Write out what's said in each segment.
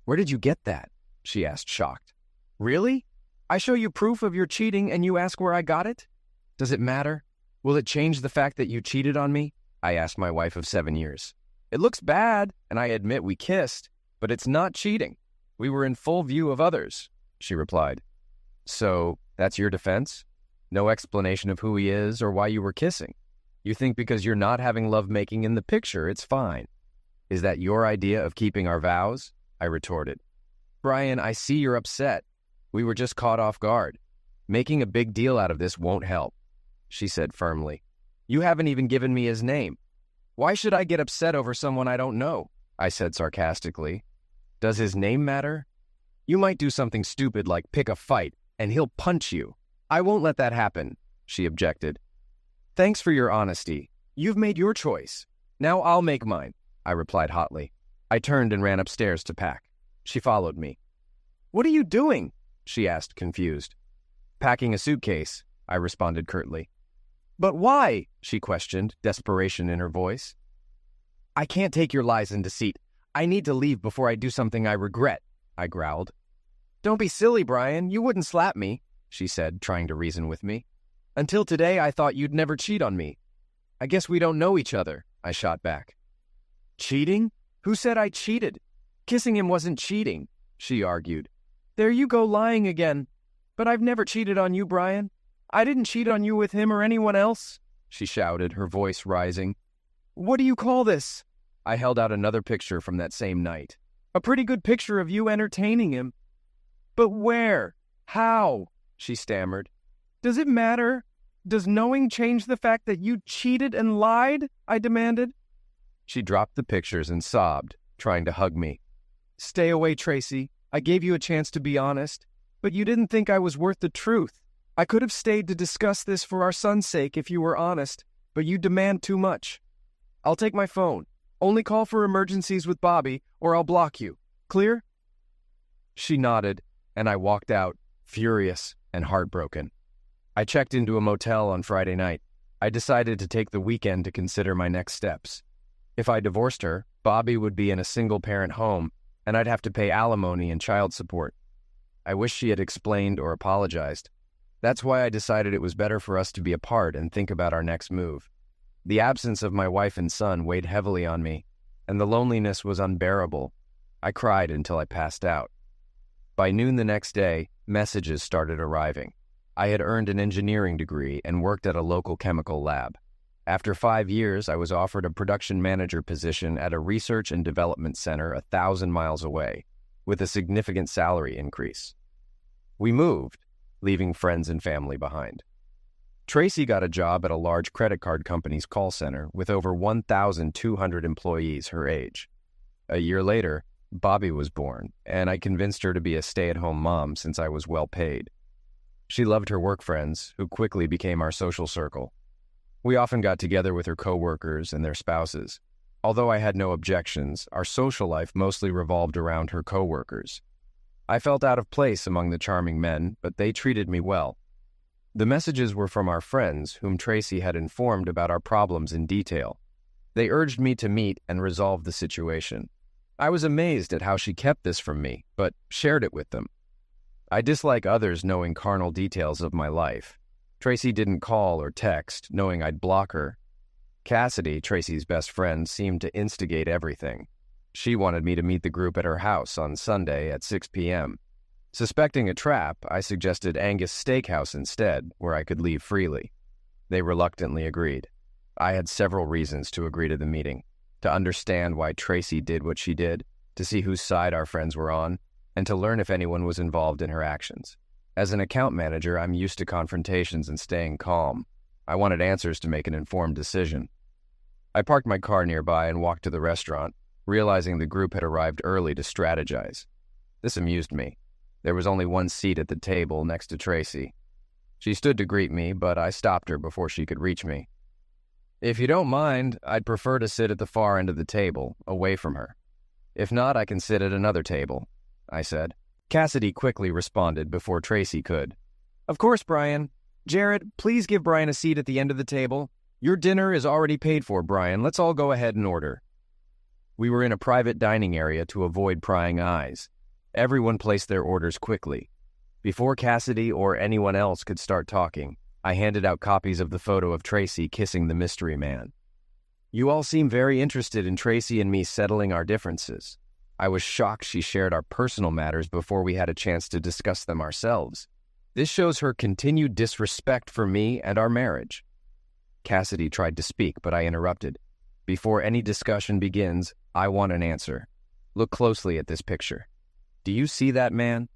Where did you get that? She asked, shocked. Really? I show you proof of your cheating and you ask where I got it? Does it matter? Will it change the fact that you cheated on me? I asked my wife of 7 years. It looks bad, and I admit we kissed, but it's not cheating. We were in full view of others, she replied. So, that's your defense? No explanation of who he is or why you were kissing? You think because you're not having lovemaking in the picture, it's fine? Is that your idea of keeping our vows? I retorted. Brian, I see you're upset. We were just caught off guard. Making a big deal out of this won't help, she said firmly. You haven't even given me his name. Why should I get upset over someone I don't know? I said sarcastically. Does his name matter? You might do something stupid like pick a fight, and he'll punch you. I won't let that happen, she objected. Thanks for your honesty. You've made your choice. Now I'll make mine, I replied hotly. I turned and ran upstairs to pack. She followed me. What are you doing? She asked, confused. Packing a suitcase, I responded curtly. But why? She questioned, desperation in her voice. I can't take your lies and deceit. I need to leave before I do something I regret, I growled. Don't be silly, Brian. You wouldn't slap me, she said, trying to reason with me. Until today, I thought you'd never cheat on me. I guess we don't know each other, I shot back. Cheating? Who said I cheated? Kissing him wasn't cheating, she argued. There you go lying again. But I've never cheated on you, Brian. I didn't cheat on you with him or anyone else, she shouted, her voice rising. What do you call this? I held out another picture from that same night. A pretty good picture of you entertaining him. But where? How? She stammered. Does it matter? Does knowing change the fact that you cheated and lied? I demanded. She dropped the pictures and sobbed, trying to hug me. Stay away, Tracy. I gave you a chance to be honest, but you didn't think I was worth the truth. I could have stayed to discuss this for our son's sake if you were honest, but you demand too much. I'll take my phone. Only call for emergencies with Bobby, or I'll block you. Clear? She nodded, and I walked out, furious and heartbroken. I checked into a motel on Friday night. I decided to take the weekend to consider my next steps. If I divorced her, Bobby would be in a single-parent home, and I'd have to pay alimony and child support. I wish she had explained or apologized. That's why I decided it was better for us to be apart and think about our next move. The absence of my wife and son weighed heavily on me, and the loneliness was unbearable. I cried until I passed out. By noon the next day, messages started arriving. I had earned an engineering degree and worked at a local chemical lab. After 5 years, I was offered a production manager position at a research and development center 1,000 miles away, with a significant salary increase. We moved, leaving friends and family behind. Tracy got a job at a large credit card company's call center with over 1,200 employees her age. A year later, Bobby was born, and I convinced her to be a stay-at-home mom since I was well paid. She loved her work friends, who quickly became our social circle. We often got together with her coworkers and their spouses. Although I had no objections, our social life mostly revolved around her coworkers. I felt out of place among the charming men, but they treated me well. The messages were from our friends, whom Tracy had informed about our problems in detail. They urged me to meet and resolve the situation. I was amazed at how she kept this from me, but shared it with them. I dislike others knowing carnal details of my life. Tracy didn't call or text, knowing I'd block her. Cassidy, Tracy's best friend, seemed to instigate everything. She wanted me to meet the group at her house on Sunday at 6 p.m. Suspecting a trap, I suggested Angus Steakhouse instead, where I could leave freely. They reluctantly agreed. I had several reasons to agree to the meeting: to understand why Tracy did what she did, to see whose side our friends were on, and to learn if anyone was involved in her actions. As an account manager, I'm used to confrontations and staying calm. I wanted answers to make an informed decision. I parked my car nearby and walked to the restaurant, realizing the group had arrived early to strategize. This amused me. There was only one seat at the table next to Tracy. She stood to greet me, but I stopped her before she could reach me. If you don't mind, I'd prefer to sit at the far end of the table, away from her. If not, I can sit at another table, I said. Cassidy quickly responded before Tracy could. Of course, Brian. Jared, please give Brian a seat at the end of the table. Your dinner is already paid for, Brian. Let's all go ahead and order. We were in a private dining area to avoid prying eyes. Everyone placed their orders quickly. Before Cassidy or anyone else could start talking, I handed out copies of the photo of Tracy kissing the mystery man. You all seem very interested in Tracy and me settling our differences. I was shocked she shared our personal matters before we had a chance to discuss them ourselves. This shows her continued disrespect for me and our marriage. Cassidy tried to speak, but I interrupted. Before any discussion begins, I want an answer. Look closely at this picture. Do you see that man?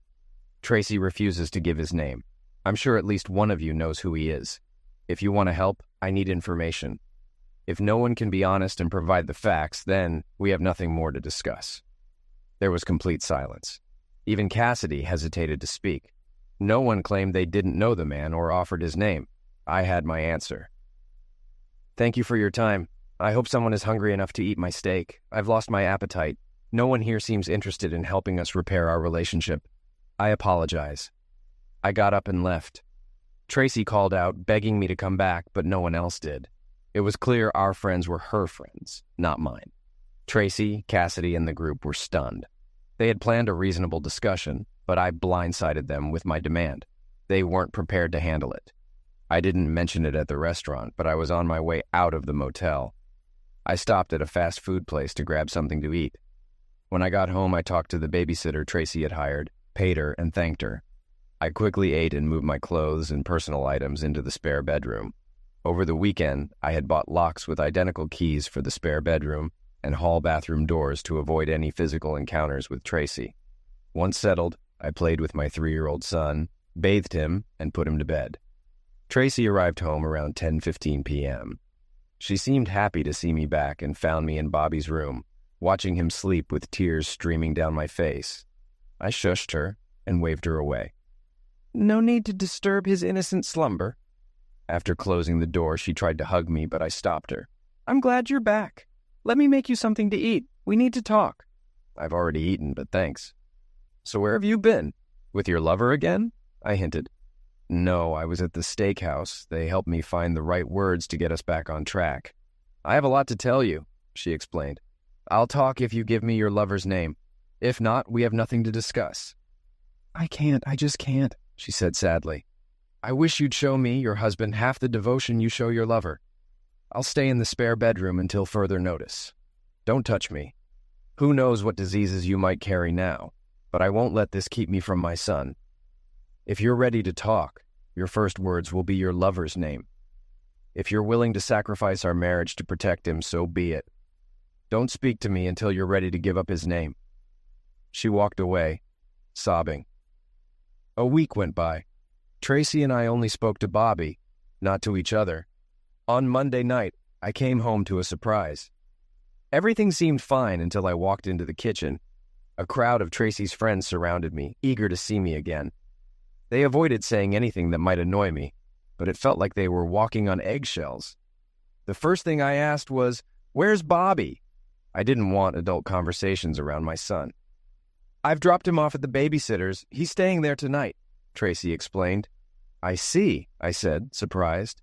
Tracy refuses to give his name. I'm sure at least one of you knows who he is. If you want to help, I need information. If no one can be honest and provide the facts, then we have nothing more to discuss. There was complete silence. Even Cassidy hesitated to speak. No one claimed they didn't know the man or offered his name. I had my answer. Thank you for your time. I hope someone is hungry enough to eat my steak. I've lost my appetite. No one here seems interested in helping us repair our relationship. I apologize. I got up and left. Tracy called out, begging me to come back, but no one else did. It was clear our friends were her friends, not mine. Tracy, Cassidy, and the group were stunned. They had planned a reasonable discussion, but I blindsided them with my demand. They weren't prepared to handle it. I didn't mention it at the restaurant, but I was on my way out of the motel. I stopped at a fast food place to grab something to eat. When I got home, I talked to the babysitter Tracy had hired, paid her, and thanked her. I quickly ate and moved my clothes and personal items into the spare bedroom. Over the weekend, I had bought locks with identical keys for the spare bedroom and hall bathroom doors to avoid any physical encounters with Tracy. Once settled, I played with my 3-year-old son, bathed him, and put him to bed. Tracy arrived home around 10:15 p.m. She seemed happy to see me back and found me in Bobby's room, watching him sleep with tears streaming down my face. I shushed her and waved her away. No need to disturb his innocent slumber. After closing the door, she tried to hug me, but I stopped her. I'm glad you're back. Let me make you something to eat. We need to talk. I've already eaten, but thanks. So where have you been? With your lover again? I hinted. No, I was at the steakhouse. They helped me find the right words to get us back on track. I have a lot to tell you, she explained. I'll talk if you give me your lover's name. If not, we have nothing to discuss. I just can't, she said sadly. I wish you'd show me, your husband, half the devotion you show your lover. I'll stay in the spare bedroom until further notice. Don't touch me. Who knows what diseases you might carry now, but I won't let this keep me from my son. If you're ready to talk, your first words will be your lover's name. If you're willing to sacrifice our marriage to protect him, so be it. Don't speak to me until you're ready to give up his name. She walked away, sobbing. A week went by. Tracy and I only spoke to Bobby, not to each other. On Monday night, I came home to a surprise. Everything seemed fine until I walked into the kitchen. A crowd of Tracy's friends surrounded me, eager to see me again. They avoided saying anything that might annoy me, but it felt like they were walking on eggshells. The first thing I asked was, "Where's Bobby?" I didn't want adult conversations around my son. I've dropped him off at the babysitter's. He's staying there tonight, Tracy explained. I see, I said, surprised.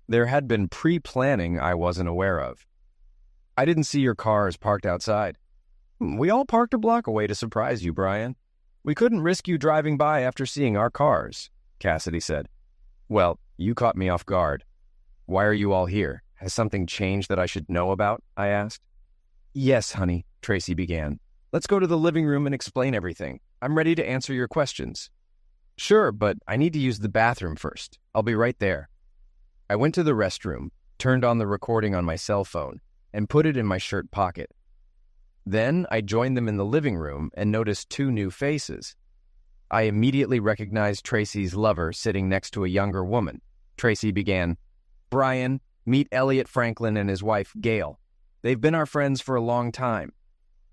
There had been pre-planning I wasn't aware of. I didn't see your cars parked outside. We all parked a block away to surprise you, Brian. We couldn't risk you driving by after seeing our cars, Cassidy said. Well, you caught me off guard. Why are you all here? Has something changed that I should know about? I asked. Yes, honey, Tracy began. Let's go to the living room and explain everything. I'm ready to answer your questions. Sure, but I need to use the bathroom first. I'll be right there. I went to the restroom, turned on the recording on my cell phone, and put it in my shirt pocket. Then I joined them in the living room and noticed 2 new faces. I immediately recognized Tracy's lover sitting next to a younger woman. Tracy began, Brian, meet Elliot Franklin and his wife, Gail. They've been our friends for a long time.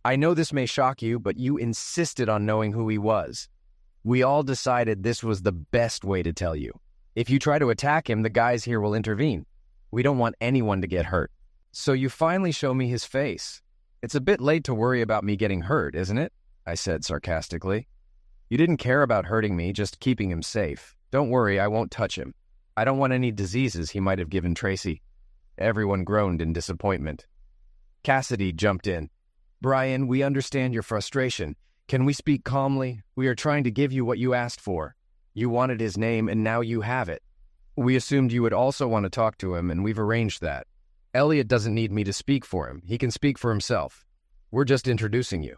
I know this may shock you, but you insisted on knowing who he was. We all decided this was the best way to tell you. If you try to attack him, the guys here will intervene. We don't want anyone to get hurt. So you finally show me his face. It's a bit late to worry about me getting hurt, isn't it? I said sarcastically. You didn't care about hurting me, just keeping him safe. Don't worry, I won't touch him. I don't want any diseases he might have given Tracy. Everyone groaned in disappointment. Cassidy jumped in. Brian, we understand your frustration. Can we speak calmly? We are trying to give you what you asked for. You wanted his name, and now you have it. We assumed you would also want to talk to him, and we've arranged that. Elliot doesn't need me to speak for him. He can speak for himself. We're just introducing you."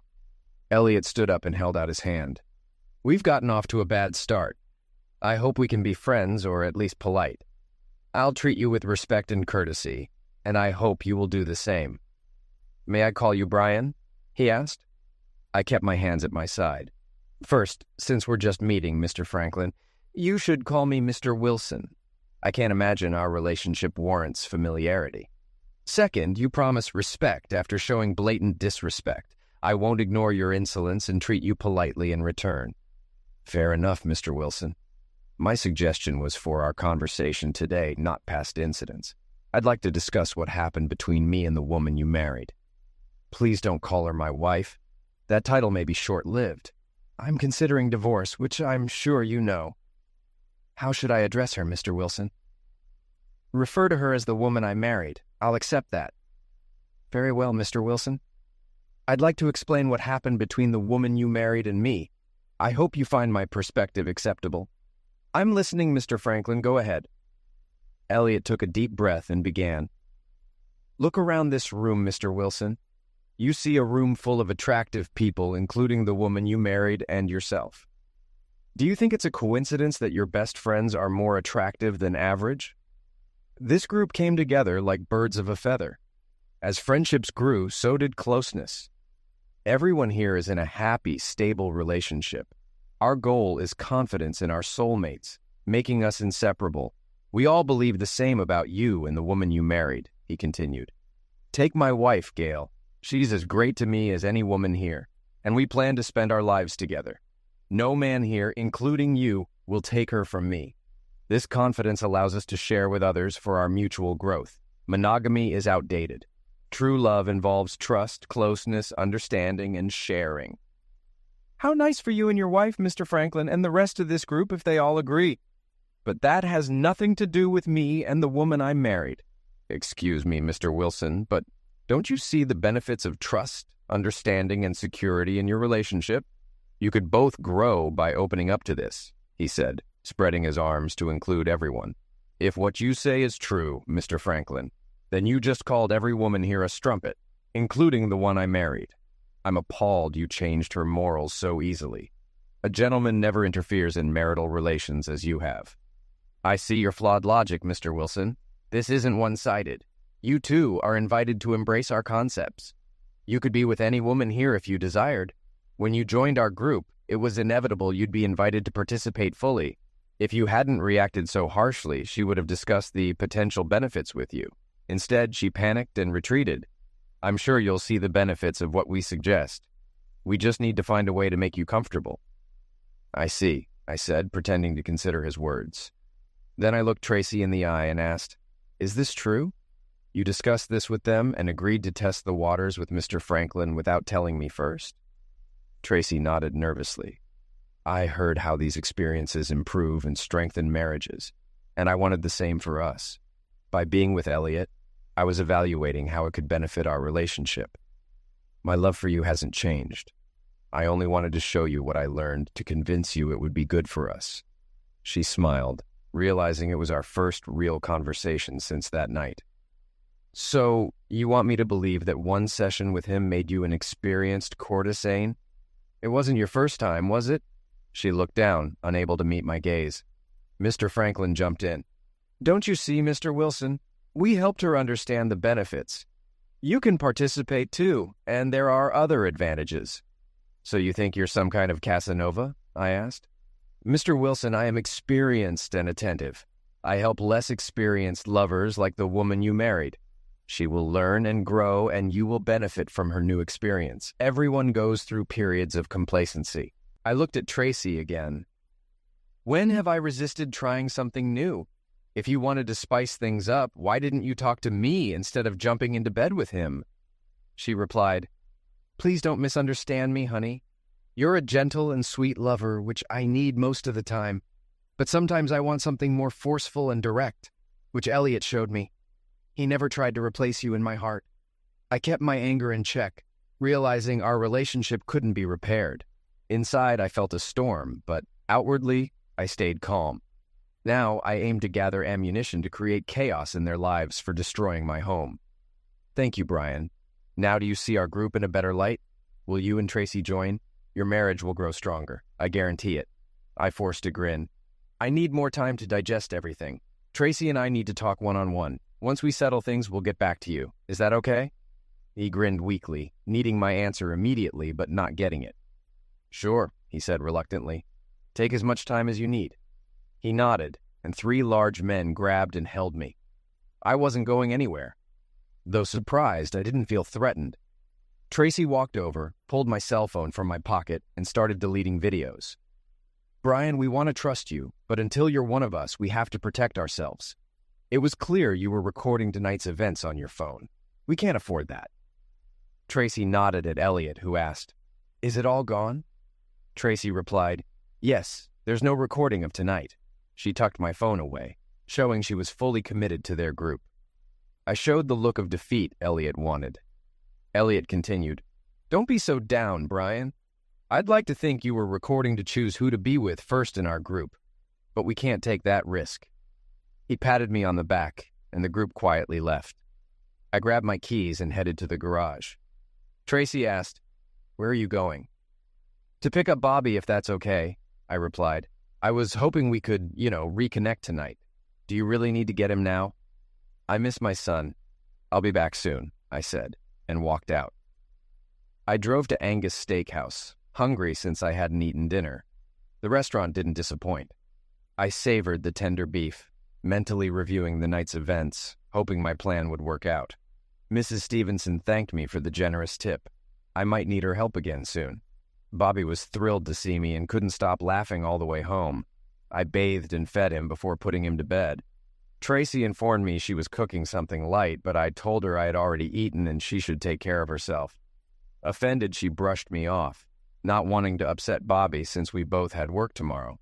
Elliot stood up and held out his hand. "We've gotten off to a bad start. I hope we can be friends, or at least polite. I'll treat you with respect and courtesy, and I hope you will do the same." "May I call you Brian?" he asked. I kept my hands at my side. "First, since we're just meeting, Mr. Franklin, you should call me Mr. Wilson. I can't imagine our relationship warrants familiarity. Second, you promise respect after showing blatant disrespect. I won't ignore your insolence and treat you politely in return." "Fair enough, Mr. Wilson. My suggestion was for our conversation today, not past incidents. I'd like to discuss what happened between me and the woman you married." "Please don't call her my wife. That title may be short-lived. I'm considering divorce, which I'm sure you know." "How should I address her, Mr. Wilson?" "Refer to her as the woman I married. I'll accept that." "Very well, Mr. Wilson. I'd like to explain what happened between the woman you married and me. I hope you find my perspective acceptable." "I'm listening, Mr. Franklin. Go ahead." Elliot took a deep breath and began. "Look around this room, Mr. Wilson. You see a room full of attractive people, including the woman you married and yourself. Do you think it's a coincidence that your best friends are more attractive than average? This group came together like birds of a feather. As friendships grew, so did closeness. Everyone here is in a happy, stable relationship. Our goal is confidence in our soulmates, making us inseparable. We all believe the same about you and the woman you married," he continued. "Take my wife, Gail. She's as great to me as any woman here, and we plan to spend our lives together. No man here, including you, will take her from me. This confidence allows us to share with others for our mutual growth. Monogamy is outdated. True love involves trust, closeness, understanding, and sharing." "How nice for you and your wife, Mr. Franklin, and the rest of this group if they all agree. But that has nothing to do with me and the woman I married." "Excuse me, Mr. Wilson, but don't you see the benefits of trust, understanding, and security in your relationship? You could both grow by opening up to this," he said, spreading his arms to include everyone. "If what you say is true, Mr. Franklin, then you just called every woman here a strumpet, including the one I married. I'm appalled you changed her morals so easily. A gentleman never interferes in marital relations as you have." "I see your flawed logic, Mr. Wilson. This isn't one-sided. You, too, are invited to embrace our concepts. You could be with any woman here if you desired. When you joined our group, it was inevitable you'd be invited to participate fully. If you hadn't reacted so harshly, she would have discussed the potential benefits with you. Instead, she panicked and retreated. I'm sure you'll see the benefits of what we suggest. We just need to find a way to make you comfortable." "I see," I said, pretending to consider his words. Then I looked Tracy in the eye and asked, "Is this true? You discussed this with them and agreed to test the waters with Mr. Franklin without telling me first?" Tracy nodded nervously. "I heard how these experiences improve and strengthen marriages, and I wanted the same for us. By being with Elliot, I was evaluating how it could benefit our relationship. My love for you hasn't changed. I only wanted to show you what I learned to convince you it would be good for us." She smiled, realizing it was our first real conversation since that night. "So, you want me to believe that one session with him made you an experienced courtesan? It wasn't your first time, was it?" She looked down, unable to meet my gaze. Mr. Franklin jumped in. "Don't you see, Mr. Wilson? We helped her understand the benefits. You can participate too, and there are other advantages." "So you think you're some kind of Casanova?" I asked. "Mr. Wilson, I am experienced and attentive. I help less experienced lovers like the woman you married. She will learn and grow, and you will benefit from her new experience. Everyone goes through periods of complacency." I looked at Tracy again. "When have I resisted trying something new? If you wanted to spice things up, why didn't you talk to me instead of jumping into bed with him?" She replied, "Please don't misunderstand me, honey. You're a gentle and sweet lover, which I need most of the time. But sometimes I want something more forceful and direct, which Elliot showed me. He never tried to replace you in my heart. I kept my anger in check, realizing our relationship couldn't be repaired. Inside, I felt a storm, but outwardly, I stayed calm. Now, I aim to gather ammunition to create chaos in their lives for destroying my home. Thank you, Brian. Now do you see our group in a better light? Will you and Tracy join? Your marriage will grow stronger. I guarantee it. I forced a grin. I need more time to digest everything. Tracy and I need to talk one-on-one. Once we settle things, we'll get back to you. Is that okay? He grinned weakly, needing my answer immediately but not getting it. Sure, he said reluctantly. Take as much time as you need. He nodded, and 3 large men grabbed and held me. I wasn't going anywhere. Though surprised, I didn't feel threatened. Tracy walked over, pulled my cell phone from my pocket, and started deleting videos. Brian, we want to trust you, but until you're one of us, we have to protect ourselves. It was clear you were recording tonight's events on your phone. We can't afford that. Tracy nodded at Elliot, who asked, Is it all gone? Tracy replied, Yes, there's no recording of tonight. She tucked my phone away, showing she was fully committed to their group. I showed the look of defeat Elliot wanted. Elliot continued, Don't be so down, Brian. I'd like to think you were recording to choose who to be with first in our group, but we can't take that risk. He patted me on the back, and the group quietly left. I grabbed my keys and headed to the garage. Tracy asked, Where are you going? To pick up Bobby, if that's okay, I replied. I was hoping we could, reconnect tonight. Do you really need to get him now? I miss my son. I'll be back soon, I said, and walked out. I drove to Angus Steakhouse, hungry since I hadn't eaten dinner. The restaurant didn't disappoint. I savored the tender beef, mentally reviewing the night's events, hoping my plan would work out. Mrs. Stevenson thanked me for the generous tip. I might need her help again soon. Bobby was thrilled to see me and couldn't stop laughing all the way home. I bathed and fed him before putting him to bed. Tracy informed me she was cooking something light, but I told her I had already eaten and she should take care of herself. Offended, she brushed me off, not wanting to upset Bobby since we both had work tomorrow.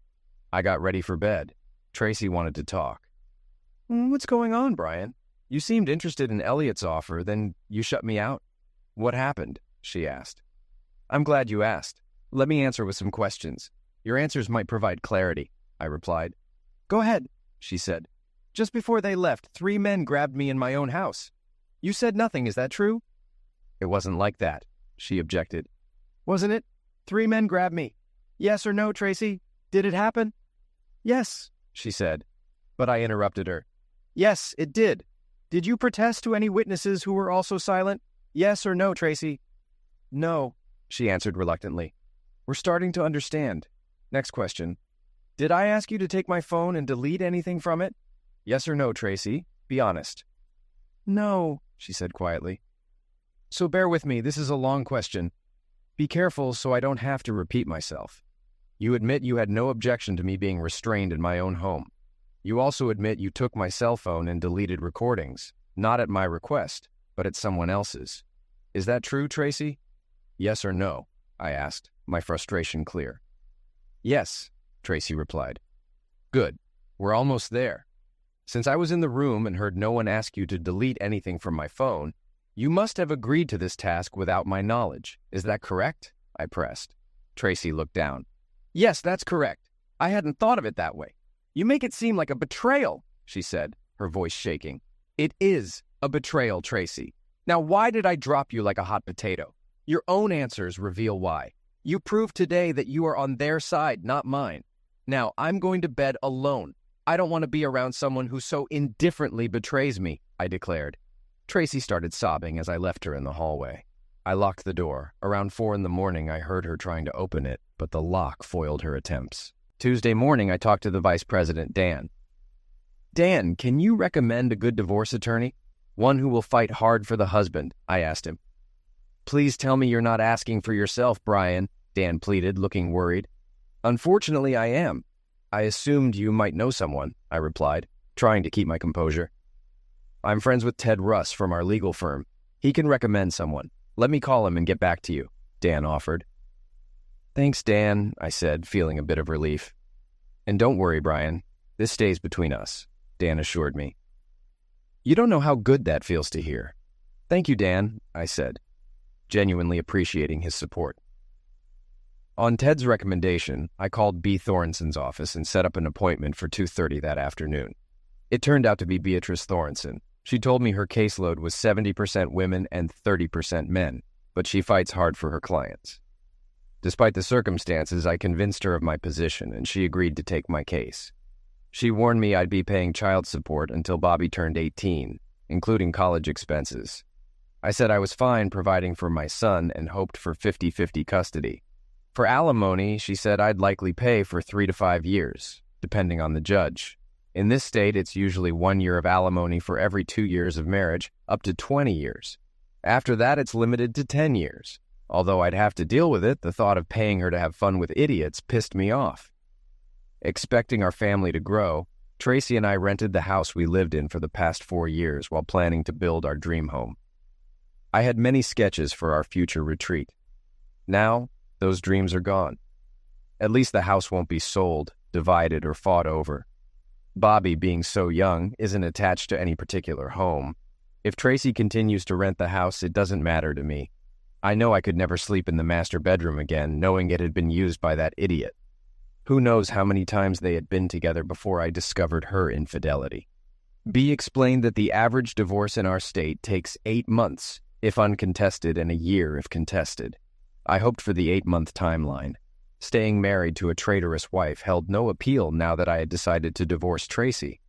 I got ready for bed. Tracy wanted to talk. What's going on, Brian? You seemed interested in Elliot's offer, then you shut me out. What happened? She asked. I'm glad you asked. Let me answer with some questions. Your answers might provide clarity, I replied. Go ahead, she said. Just before they left, 3 men grabbed me in my own house. You said nothing, is that true? It wasn't like that, she objected. Wasn't it? 3 men grabbed me. Yes or no, Tracy? Did it happen? Yes, she said. But I interrupted her. Yes, it did. Did you protest to any witnesses who were also silent? Yes or no, Tracy? No, she answered reluctantly. We're starting to understand. Next question. Did I ask you to take my phone and delete anything from it? Yes or no, Tracy? Be honest. No, she said quietly. So bear with me, this is a long question. Be careful so I don't have to repeat myself. You admit you had no objection to me being restrained in my own home. You also admit you took my cell phone and deleted recordings, not at my request, but at someone else's. Is that true, Tracy? Yes or no? I asked, my frustration clear. Yes, Tracy replied. Good. We're almost there. Since I was in the room and heard no one ask you to delete anything from my phone, you must have agreed to this task without my knowledge. Is that correct? I pressed. Tracy looked down. Yes, that's correct. I hadn't thought of it that way. You make it seem like a betrayal, she said, her voice shaking. It is a betrayal, Tracy. Now, why did I drop you like a hot potato? Your own answers reveal why. You proved today that you are on their side, not mine. Now, I'm going to bed alone. I don't want to be around someone who so indifferently betrays me, I declared. Tracy started sobbing as I left her in the hallway. I locked the door. Around 4 a.m, I heard her trying to open it, but the lock foiled her attempts. Tuesday morning, I talked to the vice president, Dan. Dan, can you recommend a good divorce attorney? One who will fight hard for the husband, I asked him. Please tell me you're not asking for yourself, Brian, Dan pleaded, looking worried. Unfortunately, I am. I assumed you might know someone, I replied, trying to keep my composure. I'm friends with Ted Russ from our legal firm. He can recommend someone. Let me call him and get back to you, Dan offered. Thanks, Dan, I said, feeling a bit of relief. And don't worry, Brian. This stays between us, Dan assured me. You don't know how good that feels to hear. Thank you, Dan, I said, genuinely appreciating his support. On Ted's recommendation, I called B. Thornson's office and set up an appointment for 2:30 that afternoon. It turned out to be Beatrice Thornson. She told me her caseload was 70% women and 30% men, but she fights hard for her clients. Despite the circumstances, I convinced her of my position, and she agreed to take my case. She warned me I'd be paying child support until Bobby turned 18, including college expenses. I said I was fine providing for my son and hoped for 50-50 custody. For alimony, she said I'd likely pay for 3 to 5 years, depending on the judge. In this state, it's usually 1 year of alimony for every 2 years of marriage, up to 20 years. After that, it's limited to 10 years. Although I'd have to deal with it, the thought of paying her to have fun with idiots pissed me off. Expecting our family to grow, Tracy and I rented the house we lived in for the past 4 years while planning to build our dream home. I had many sketches for our future retreat. Now, those dreams are gone. At least the house won't be sold, divided, or fought over. Bobby, being so young, isn't attached to any particular home. If Tracy continues to rent the house, it doesn't matter to me. I know I could never sleep in the master bedroom again, knowing it had been used by that idiot. Who knows how many times they had been together before I discovered her infidelity. B explained that the average divorce in our state takes 8 months, if uncontested, and a year if contested. I hoped for the 8-month timeline. Staying married to a traitorous wife held no appeal now that I had decided to divorce Tracy.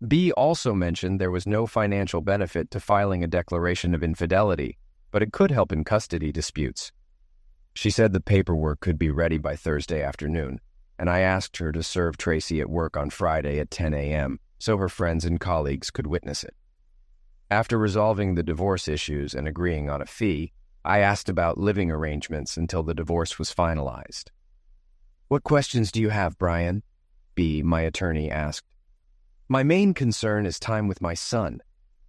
B also mentioned there was no financial benefit to filing a declaration of infidelity, but it could help in custody disputes. She said the paperwork could be ready by Thursday afternoon, and I asked her to serve Tracy at work on Friday at 10 a.m. so her friends and colleagues could witness it. After resolving the divorce issues and agreeing on a fee, I asked about living arrangements until the divorce was finalized. "What questions do you have, Brian?" B, my attorney, asked. "My main concern is time with my son.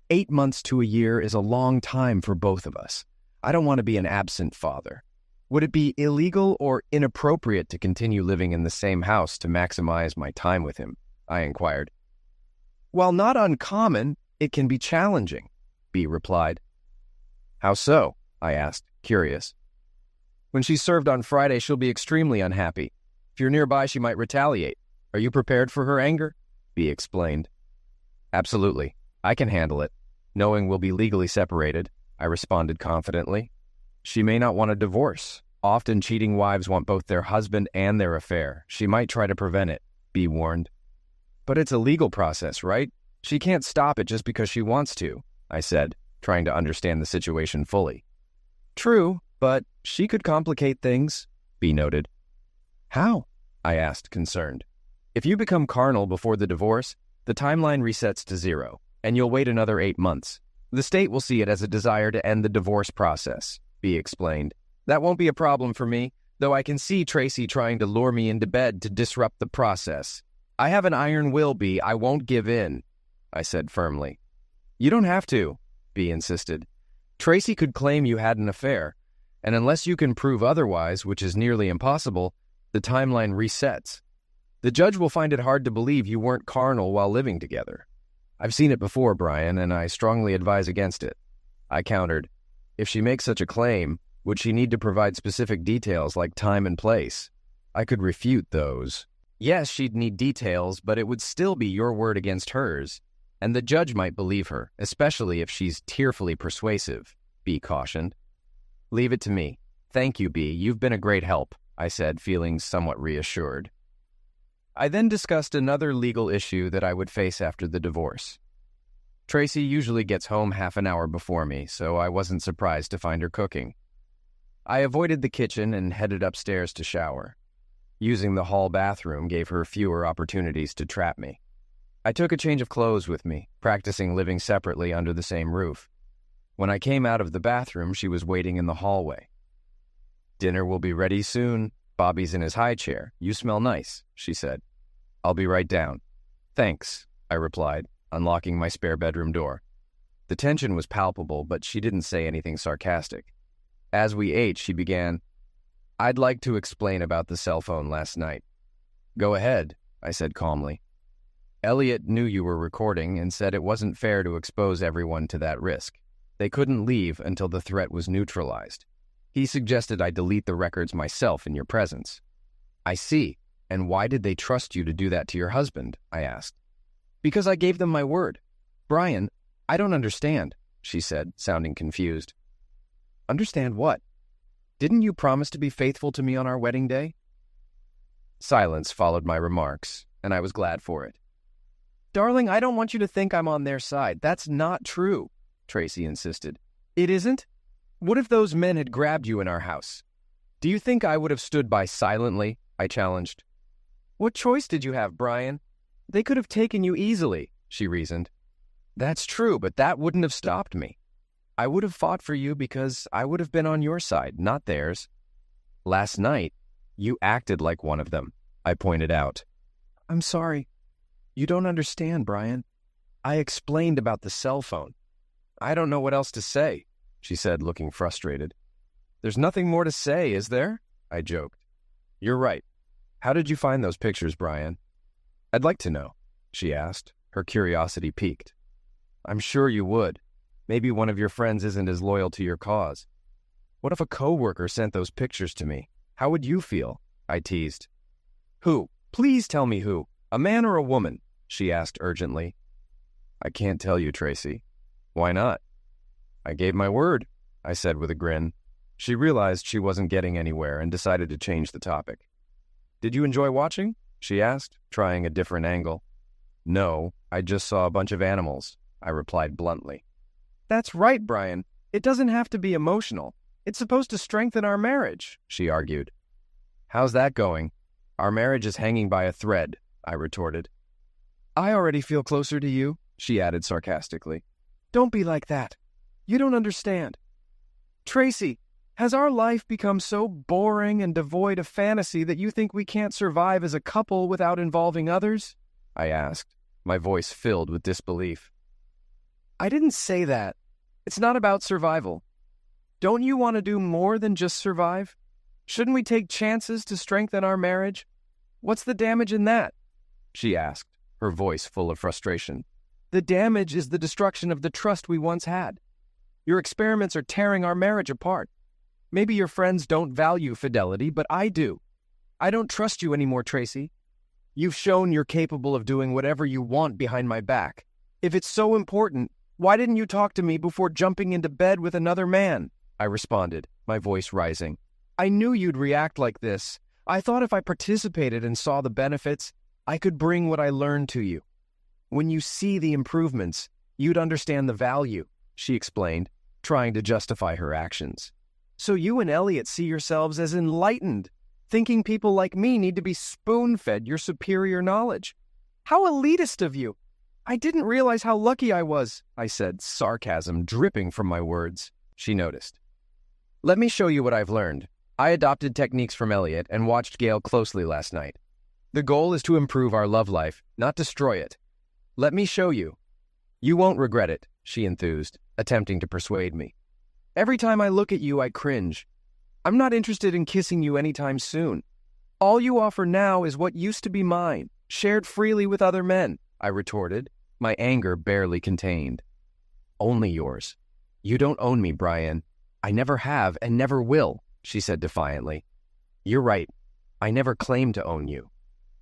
8 months to a year is a long time for both of us. I don't want to be an absent father. Would it be illegal or inappropriate to continue living in the same house to maximize my time with him?" I inquired. "While not uncommon, it can be challenging," B replied. "How so?" I asked, curious. "When she's served on Friday, she'll be extremely unhappy. If you're nearby, she might retaliate. Are you prepared for her anger?" B explained. "Absolutely. I can handle it. Knowing we'll be legally separated," I responded confidently. "She may not want a divorce. Often cheating wives want both their husband and their affair. She might try to prevent it," B warned. "But it's a legal process, right? She can't stop it just because she wants to," I said, trying to understand the situation fully. "True, but she could complicate things," B noted. "How?" I asked, concerned. "If you become carnal before the divorce, the timeline resets to 0. And you'll wait another 8 months. The state will see it as a desire to end the divorce process," B explained. "That won't be a problem for me, though I can see Tracy trying to lure me into bed to disrupt the process. I have an iron will, B. I won't give in," I said firmly. "You don't have to," B insisted. "Tracy could claim you had an affair, and unless you can prove otherwise, which is nearly impossible, the timeline resets. The judge will find it hard to believe you weren't carnal while living together. I've seen it before, Brian, and I strongly advise against it." I countered. "If she makes such a claim, would she need to provide specific details like time and place? I could refute those." "Yes, she'd need details, but it would still be your word against hers, and the judge might believe her, especially if she's tearfully persuasive," B cautioned. "Leave it to me. Thank you, B. You've been a great help," I said, feeling somewhat reassured. I then discussed another legal issue that I would face after the divorce. Tracy usually gets home half an hour before me, so I wasn't surprised to find her cooking. I avoided the kitchen and headed upstairs to shower. Using the hall bathroom gave her fewer opportunities to trap me. I took a change of clothes with me, practicing living separately under the same roof. When I came out of the bathroom, she was waiting in the hallway. "Dinner will be ready soon. Bobby's in his high chair. You smell nice," she said. "I'll be right down." "Thanks," I replied, unlocking my spare bedroom door. The tension was palpable, but she didn't say anything sarcastic. As we ate, she began, "I'd like to explain about the cell phone last night." "Go ahead," I said calmly. "Elliot knew you were recording and said it wasn't fair to expose everyone to that risk. They couldn't leave until the threat was neutralized. He suggested I delete the records myself in your presence. I see. And why did they trust you to do that to your husband? I asked. Because I gave them my word. Brian, I don't understand, she said, sounding confused. Understand what? Didn't you promise to be faithful to me on our wedding day? Silence followed my remarks, and I was glad for it. Darling, I don't want you to think I'm on their side. That's not true, Tracy insisted. It isn't? What if those men had grabbed you in our house? Do you think I would have stood by silently? I challenged. What choice did you have, Brian? They could have taken you easily, she reasoned. That's true, but that wouldn't have stopped me. I would have fought for you because I would have been on your side, not theirs. Last night, you acted like one of them, I pointed out. I'm sorry. You don't understand, Brian. I explained about the cell phone. I don't know what else to say, she said, looking frustrated. There's nothing more to say, is there? I joked. You're right. How did you find those pictures, Brian? I'd like to know, she asked, her curiosity piqued. I'm sure you would. Maybe one of your friends isn't as loyal to your cause. What if a coworker sent those pictures to me? How would you feel? I teased. Who? Please tell me who. A man or a woman? She asked urgently. I can't tell you, Tracy. Why not? I gave my word, I said with a grin. She realized she wasn't getting anywhere and decided to change the topic. Did you enjoy watching? She asked, trying a different angle. No, I just saw a bunch of animals, I replied bluntly. That's right, Brian. It doesn't have to be emotional. It's supposed to strengthen our marriage, she argued. How's that going? Our marriage is hanging by a thread, I retorted. I already feel closer to you, she added sarcastically. Don't be like that. You don't understand. Tracy, has our life become so boring and devoid of fantasy that you think we can't survive as a couple without involving others? I asked, my voice filled with disbelief. I didn't say that. It's not about survival. Don't you want to do more than just survive? Shouldn't we take chances to strengthen our marriage? What's the damage in that? She asked, her voice full of frustration. The damage is the destruction of the trust we once had. Your experiments are tearing our marriage apart. Maybe your friends don't value fidelity, but I do. I don't trust you anymore, Tracy. You've shown you're capable of doing whatever you want behind my back. If it's so important, why didn't you talk to me before jumping into bed with another man? I responded, my voice rising. I knew you'd react like this. I thought if I participated and saw the benefits, I could bring what I learned to you. When you see the improvements, you'd understand the value, she explained, trying to justify her actions. So you and Elliot see yourselves as enlightened, thinking people like me need to be spoon-fed your superior knowledge. How elitist of you! I didn't realize how lucky I was, I said, sarcasm dripping from my words. She noticed. Let me show you what I've learned. I adopted techniques from Elliot and watched Gail closely last night. The goal is to improve our love life, not destroy it. Let me show you. You won't regret it, she enthused, attempting to persuade me. Every time I look at you, I cringe. I'm not interested in kissing you anytime soon. All you offer now is what used to be mine, shared freely with other men, I retorted, my anger barely contained. Only yours. You don't own me, Brian. I never have and never will, she said defiantly. You're right. I never claimed to own you.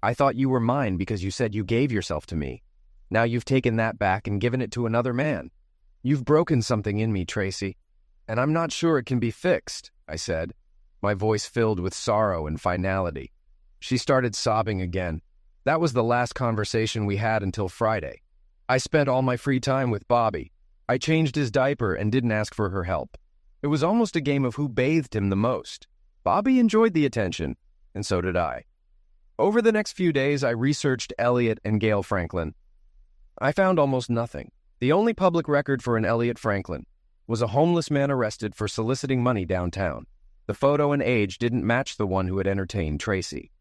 I thought you were mine because you said you gave yourself to me. Now you've taken that back and given it to another man. You've broken something in me, Tracy, and I'm not sure it can be fixed, I said, my voice filled with sorrow and finality. She started sobbing again. That was the last conversation we had until Friday. I spent all my free time with Bobby. I changed his diaper and didn't ask for her help. It was almost a game of who bathed him the most. Bobby enjoyed the attention, and so did I. Over the next few days, I researched Elliot and Gail Franklin. I found almost nothing. The only public record for an Elliot Franklin was a homeless man arrested for soliciting money downtown. The photo and age didn't match the one who had entertained Tracy.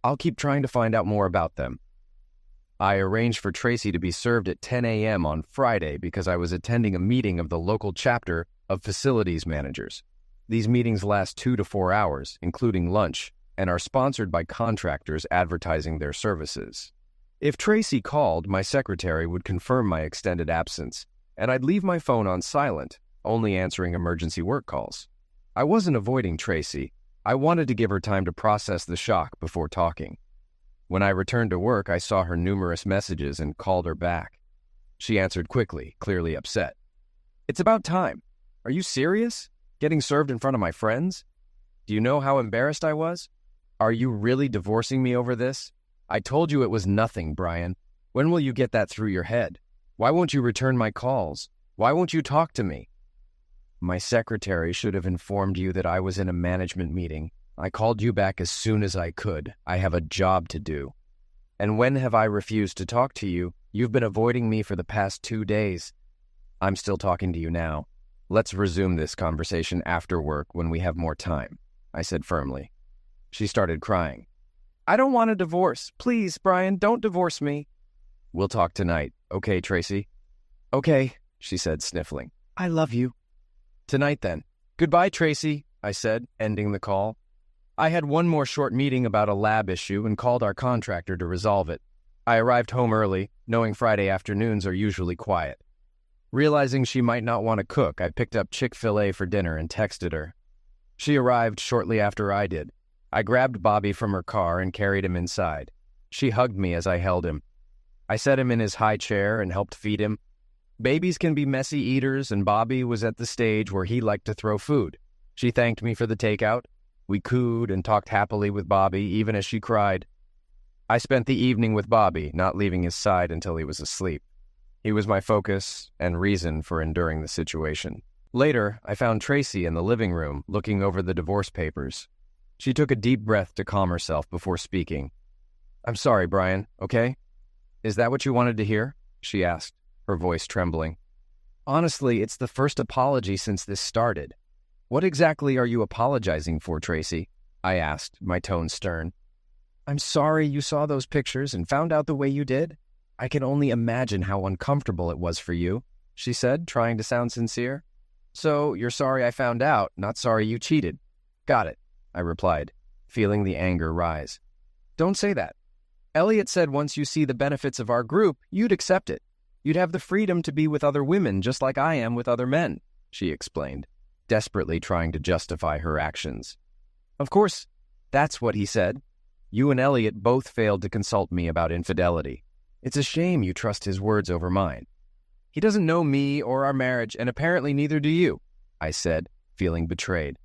I'll keep trying to find out more about them. I arranged for Tracy to be served at 10 a.m. on Friday because I was attending a meeting of the local chapter of facilities managers. These meetings last 2 to 4 hours, including lunch, and are sponsored by contractors advertising their services. If Tracy called, my secretary would confirm my extended absence, and I'd leave my phone on silent, only answering emergency work calls. I wasn't avoiding Tracy. I wanted to give her time to process the shock before talking. When I returned to work, I saw her numerous messages and called her back. She answered quickly, clearly upset. It's about time. Are you serious? Getting served in front of my friends? Do you know how embarrassed I was? Are you really divorcing me over this? I told you it was nothing, Brian. When will you get that through your head? Why won't you return my calls? Why won't you talk to me? My secretary should have informed you that I was in a management meeting. I called you back as soon as I could. I have a job to do. And when have I refused to talk to you? You've been avoiding me for the past 2 days. I'm still talking to you now. Let's resume this conversation after work when we have more time, I said firmly. She started crying. I don't want a divorce. Please, Brian, don't divorce me. We'll talk tonight. Okay, Tracy? Okay, she said, sniffling. I love you. Tonight, then. Goodbye, Tracy, I said, ending the call. I had one more short meeting about a lab issue and called our contractor to resolve it. I arrived home early, knowing Friday afternoons are usually quiet. Realizing she might not want to cook, I picked up Chick-fil-A for dinner and texted her. She arrived shortly after I did. I grabbed Bobby from her car and carried him inside. She hugged me as I held him. I set him in his high chair and helped feed him. Babies can be messy eaters, and Bobby was at the stage where he liked to throw food. She thanked me for the takeout. We cooed and talked happily with Bobby, even as she cried. I spent the evening with Bobby, not leaving his side until he was asleep. He was my focus and reason for enduring the situation. Later, I found Tracy in the living room, looking over the divorce papers. She took a deep breath to calm herself before speaking. I'm sorry, Brian, okay? Is that what you wanted to hear? She asked, her voice trembling. Honestly, it's the first apology since this started. What exactly are you apologizing for, Tracy? I asked, my tone stern. I'm sorry you saw those pictures and found out the way you did. I can only imagine how uncomfortable it was for you, she said, trying to sound sincere. So, you're sorry I found out, not sorry you cheated. Got it, I replied, feeling the anger rise. Don't say that. Elliot said once you see the benefits of our group, you'd accept it. You'd have the freedom to be with other women just like I am with other men, she explained, desperately trying to justify her actions. Of course, that's what he said. You and Elliot both failed to consult me about infidelity. It's a shame you trust his words over mine. He doesn't know me or our marriage, and apparently neither do you, I said, feeling betrayed.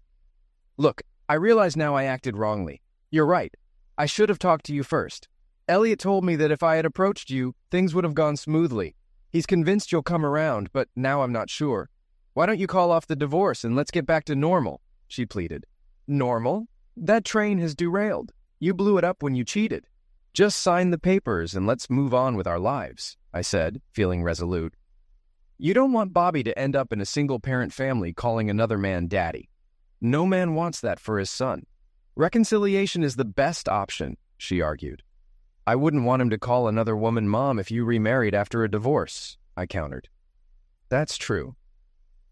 Look, I realize now I acted wrongly. You're right. I should have talked to you first. Elliot told me that if I had approached you, things would have gone smoothly. He's convinced you'll come around, but now I'm not sure. Why don't you call off the divorce and let's get back to normal, she pleaded. Normal? That train has derailed. You blew it up when you cheated. Just sign the papers and let's move on with our lives, I said, feeling resolute. You don't want Bobby to end up in a single-parent family calling another man daddy. No man wants that for his son. Reconciliation is the best option, she argued. I wouldn't want him to call another woman mom if you remarried after a divorce, I countered. That's true.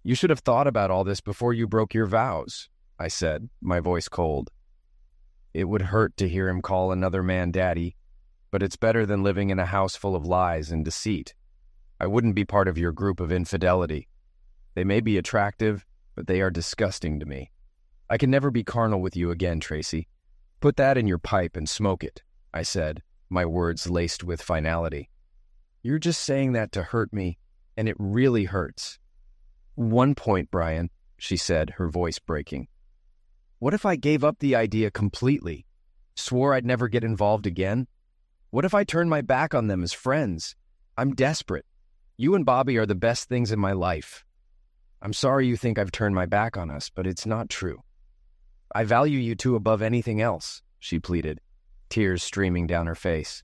You should have thought about all this before you broke your vows, I said, my voice cold. It would hurt to hear him call another man daddy, but it's better than living in a house full of lies and deceit. I wouldn't be part of your group of infidelity. They may be attractive, but they are disgusting to me. I can never be carnal with you again, Tracy. Put that in your pipe and smoke it, I said, my words laced with finality. You're just saying that to hurt me, and it really hurts. One point, Brian, she said, her voice breaking. What if I gave up the idea completely? Swore I'd never get involved again? What if I turned my back on them as friends? I'm desperate. You and Bobby are the best things in my life. I'm sorry you think I've turned my back on us, but it's not true. I value you two above anything else, she pleaded, tears streaming down her face.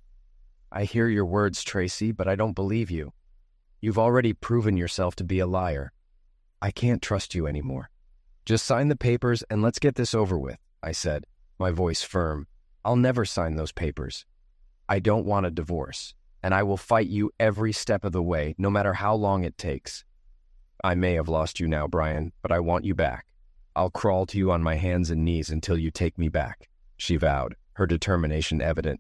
I hear your words, Tracy, but I don't believe you. You've already proven yourself to be a liar. I can't trust you anymore. Just sign the papers and let's get this over with, I said, my voice firm. I'll never sign those papers. I don't want a divorce, and I will fight you every step of the way, no matter how long it takes. I may have lost you now, Brian, but I want you back. I'll crawl to you on my hands and knees until you take me back, she vowed, her determination evident.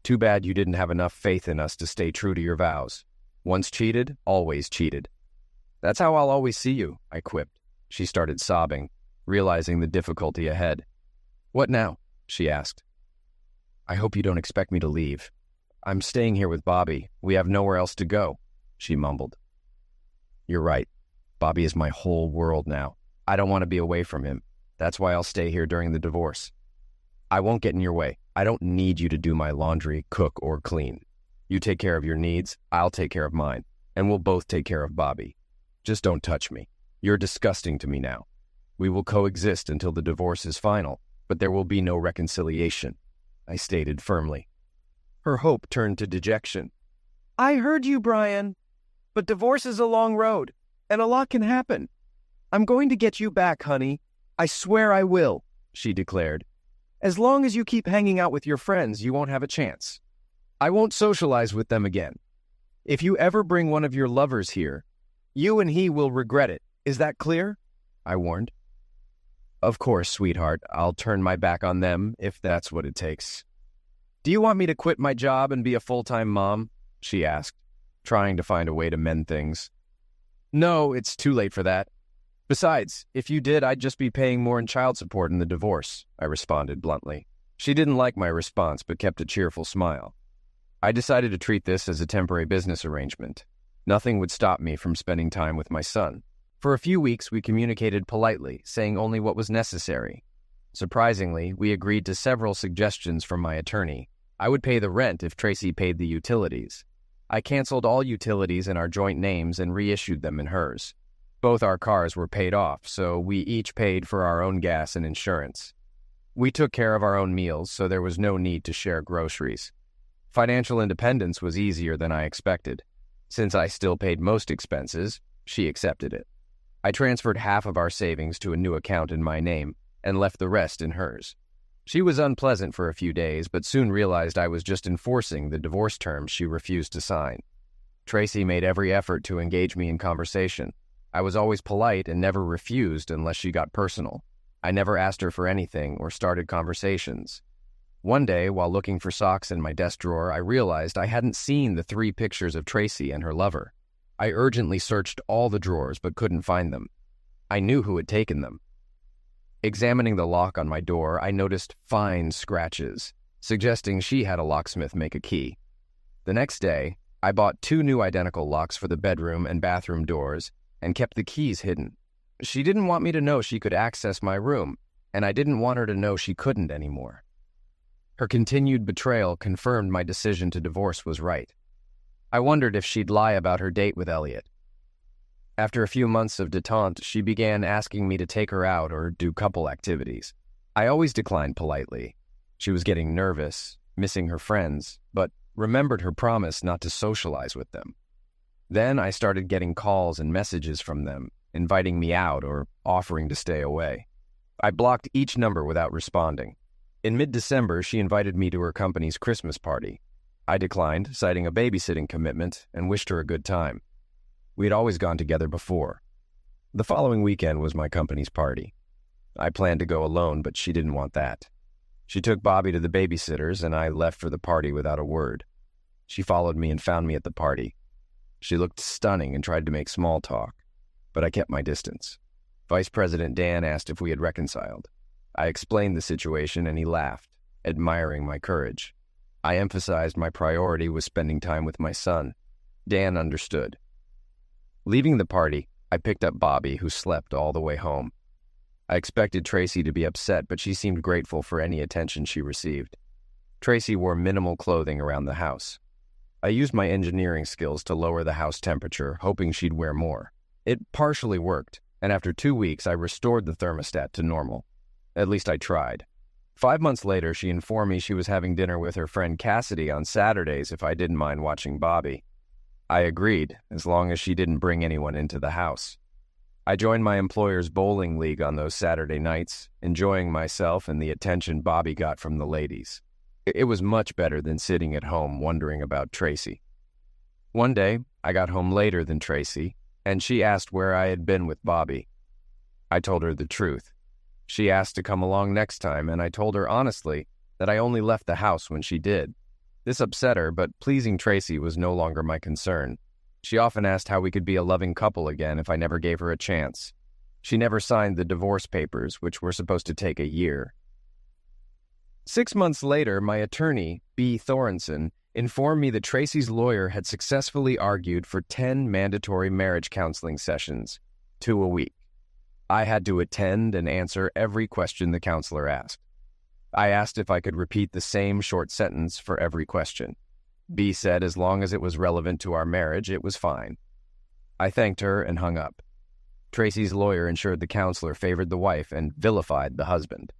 Too bad you didn't have enough faith in us to stay true to your vows. Once cheated, always cheated. That's how I'll always see you, I quipped. She started sobbing. realizing the difficulty ahead. "What now?" she asked. "I hope you don't expect me to leave. I'm staying here with Bobby. We have nowhere else to go," she mumbled. "You're right. Bobby is my whole world now. I don't want to be away from him. That's why I'll stay here during the divorce. I won't get in your way. I don't need you to do my laundry, cook, or clean. You take care of your needs, I'll take care of mine, and we'll both take care of Bobby. Just don't touch me. You're disgusting to me now. We will coexist until the divorce is final, but there will be no reconciliation," I stated firmly. Her hope turned to dejection. "I heard you, Brian, but divorce is a long road, and a lot can happen. I'm going to get you back, honey. I swear I will," she declared. "As long as you keep hanging out with your friends, you won't have a chance. I won't socialize with them again. If you ever bring one of your lovers here, you and he will regret it. Is that clear?" I warned. "Of course, sweetheart. I'll turn my back on them if that's what it takes." "Do you want me to quit my job and be a full-time mom?" she asked, trying to find a way to mend things. "No, it's too late for that. Besides, if you did, I'd just be paying more in child support in the divorce," I responded bluntly. She didn't like my response, but kept a cheerful smile. I decided to treat this as a temporary business arrangement. Nothing would stop me from spending time with my son. For a few weeks, we communicated politely, saying only what was necessary. Surprisingly, we agreed to several suggestions from my attorney. I would pay the rent if Tracy paid the utilities. I canceled all utilities in our joint names and reissued them in hers. Both our cars were paid off, so we each paid for our own gas and insurance. We took care of our own meals, so there was no need to share groceries. Financial independence was easier than I expected. Since I still paid most expenses, she accepted it. I transferred half of our savings to a new account in my name and left the rest in hers. She was unpleasant for a few days, but soon realized I was just enforcing the divorce terms she refused to sign. Tracy made every effort to engage me in conversation. I was always polite and never refused unless she got personal. I never asked her for anything or started conversations. One day, while looking for socks in my desk drawer, I realized I hadn't seen the 3 pictures of Tracy and her lover. I urgently searched all the drawers but couldn't find them. I knew who had taken them. Examining the lock on my door, I noticed fine scratches, suggesting she had a locksmith make a key. The next day, I bought 2 new identical locks for the bedroom and bathroom doors and kept the keys hidden. She didn't want me to know she could access my room, and I didn't want her to know she couldn't anymore. Her continued betrayal confirmed my decision to divorce was right. I wondered if she'd lie about her date with Elliot. After a few months of detente, she began asking me to take her out or do couple activities. I always declined politely. She was getting nervous, missing her friends, but remembered her promise not to socialize with them. Then I started getting calls and messages from them, inviting me out or offering to stay away. I blocked each number without responding. In mid-December, she invited me to her company's Christmas party. I declined, citing a babysitting commitment, and wished her a good time. We had always gone together before. The following weekend was my company's party. I planned to go alone, but she didn't want that. She took Bobby to the babysitters, and I left for the party without a word. She followed me and found me at the party. She looked stunning and tried to make small talk, but I kept my distance. Vice President Dan asked if we had reconciled. I explained the situation, and he laughed, admiring my courage. I emphasized my priority was spending time with my son. Dan understood. Leaving the party, I picked up Bobby, who slept all the way home. I expected Tracy to be upset, but she seemed grateful for any attention she received. Tracy wore minimal clothing around the house. I used my engineering skills to lower the house temperature, hoping she'd wear more. It partially worked, and after 2 weeks, I restored the thermostat to normal. At least I tried. 5 months later, she informed me she was having dinner with her friend Cassidy on Saturdays if I didn't mind watching Bobby. I agreed, as long as she didn't bring anyone into the house. I joined my employer's bowling league on those Saturday nights, enjoying myself and the attention Bobby got from the ladies. It was much better than sitting at home wondering about Tracy. One day, I got home later than Tracy, and she asked where I had been with Bobby. I told her the truth. She asked to come along next time, and I told her honestly that I only left the house when she did. This upset her, but pleasing Tracy was no longer my concern. She often asked how we could be a loving couple again if I never gave her a chance. She never signed the divorce papers, which were supposed to take a year. 6 months later, my attorney, B. Thorenson, informed me that Tracy's lawyer had successfully argued for 10 mandatory marriage counseling sessions, 2 a week. I had to attend and answer every question the counselor asked. I asked if I could repeat the same short sentence for every question. B said as long as it was relevant to our marriage, it was fine. I thanked her and hung up. Tracy's lawyer ensured the counselor favored the wife and vilified the husband.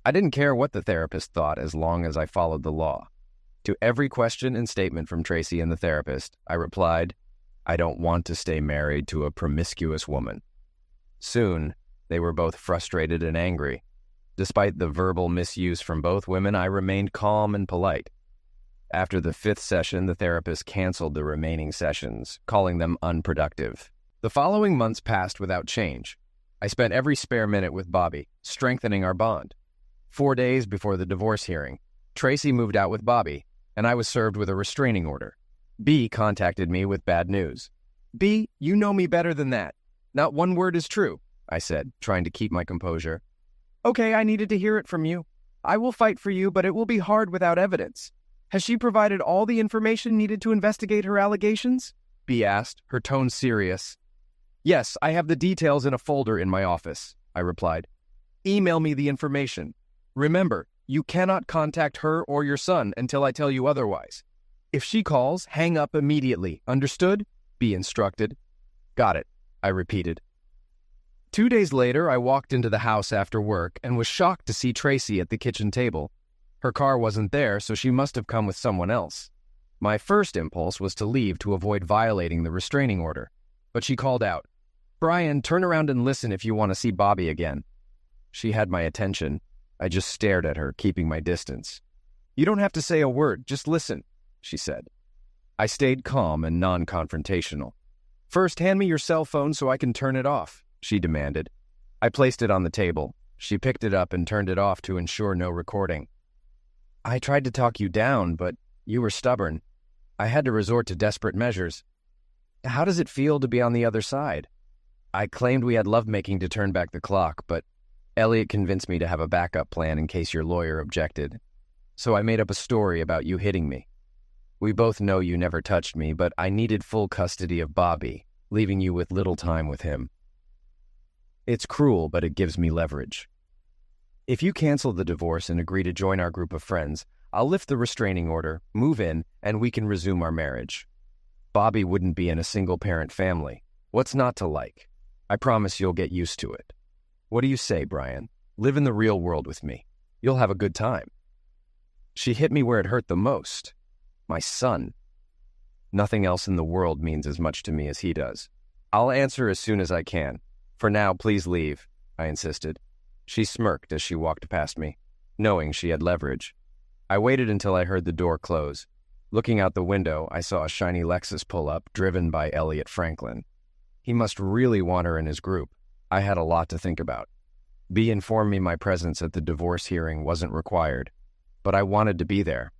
I didn't care what the therapist thought as long as I followed the law. To every question and statement from Tracy and the therapist, I replied, I don't want to stay married to a promiscuous woman. Soon, they were both frustrated and angry. Despite the verbal misuse from both women, I remained calm and polite. After the 5th session, the therapist canceled the remaining sessions, calling them unproductive. The following months passed without change. I spent every spare minute with Bobby, strengthening our bond. 4 days before the divorce hearing, Tracy moved out with Bobby, and I was served with a restraining order. B contacted me with bad news. B, you know me better than that. Not one word is true, I said, trying to keep my composure. Okay, I needed to hear it from you. I will fight for you, but it will be hard without evidence. Has she provided all the information needed to investigate her allegations? B asked, her tone serious. Yes, I have the details in a folder in my office, I replied. Email me the information. Remember, you cannot contact her or your son until I tell you otherwise. If she calls, hang up immediately. Understood? B instructed. Got it, I repeated. 2 days later, I walked into the house after work and was shocked to see Tracy at the kitchen table. Her car wasn't there, so she must have come with someone else. My first impulse was to leave to avoid violating the restraining order, but she called out, Brian, turn around and listen if you want to see Bobby again. She had my attention. I just stared at her, keeping my distance. You don't have to say a word, just listen, she said. I stayed calm and non-confrontational. First, hand me your cell phone so I can turn it off, she demanded. I placed it on the table. She picked it up and turned it off to ensure no recording. I tried to talk you down, but you were stubborn. I had to resort to desperate measures. How does it feel to be on the other side? I claimed we had lovemaking to turn back the clock, but Elliot convinced me to have a backup plan in case your lawyer objected. So I made up a story about you hitting me. We both know you never touched me, but I needed full custody of Bobby, leaving you with little time with him. It's cruel, but it gives me leverage. If you cancel the divorce and agree to join our group of friends, I'll lift the restraining order, move in, and we can resume our marriage. Bobby wouldn't be in a single-parent family. What's not to like? I promise you'll get used to it. What do you say, Brian? Live in the real world with me. You'll have a good time. She hit me where it hurt the most. My son. Nothing else in the world means as much to me as he does. I'll answer as soon as I can. For now, please leave, I insisted. She smirked as she walked past me, knowing she had leverage. I waited until I heard the door close. Looking out the window, I saw a shiny Lexus pull up, driven by Elliot Franklin. He must really want her in his group. I had a lot to think about. B informed me my presence at the divorce hearing wasn't required, but I wanted to be there.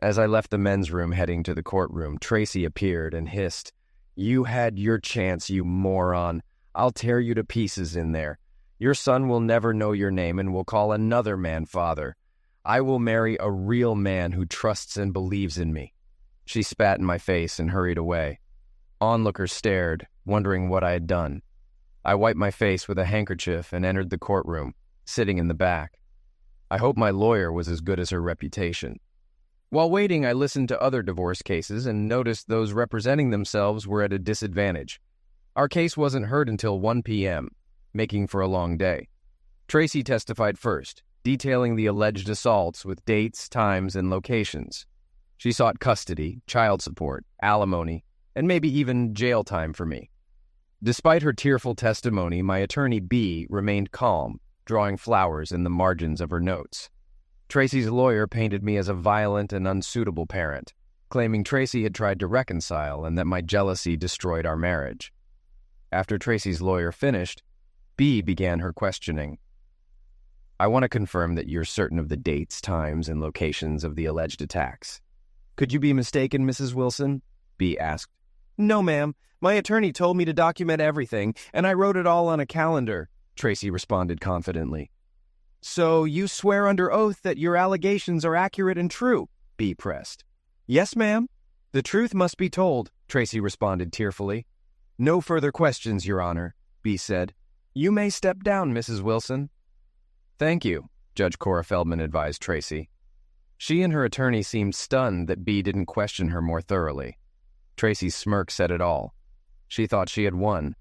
As I left the men's room heading to the courtroom, Tracy appeared and hissed, You had your chance, you moron. I'll tear you to pieces in there. Your son will never know your name and will call another man father. I will marry a real man who trusts and believes in me. She spat in my face and hurried away. Onlookers stared, wondering what I had done. I wiped my face with a handkerchief and entered the courtroom, sitting in the back. I hoped my lawyer was as good as her reputation. While waiting, I listened to other divorce cases and noticed those representing themselves were at a disadvantage. Our case wasn't heard until 1 p.m., making for a long day. Tracy testified first, detailing the alleged assaults with dates, times, and locations. She sought custody, child support, alimony, and maybe even jail time for me. Despite her tearful testimony, my attorney B remained calm, drawing flowers in the margins of her notes. Tracy's lawyer painted me as a violent and unsuitable parent, claiming Tracy had tried to reconcile and that my jealousy destroyed our marriage. After Tracy's lawyer finished, B began her questioning. I want to confirm that you're certain of the dates, times, and locations of the alleged attacks. Could you be mistaken, Mrs. Wilson? B asked. No, ma'am. My attorney told me to document everything, and I wrote it all on a calendar, Tracy responded confidently. So you swear under oath that your allegations are accurate and true? B pressed. Yes, ma'am. The truth must be told, Tracy responded tearfully. No further questions, Your Honor, B said. You may step down, Mrs. Wilson. Thank you, Judge Cora Feldman advised Tracy. She and her attorney seemed stunned that B didn't question her more thoroughly. Tracy's smirk said it all. She thought she had won.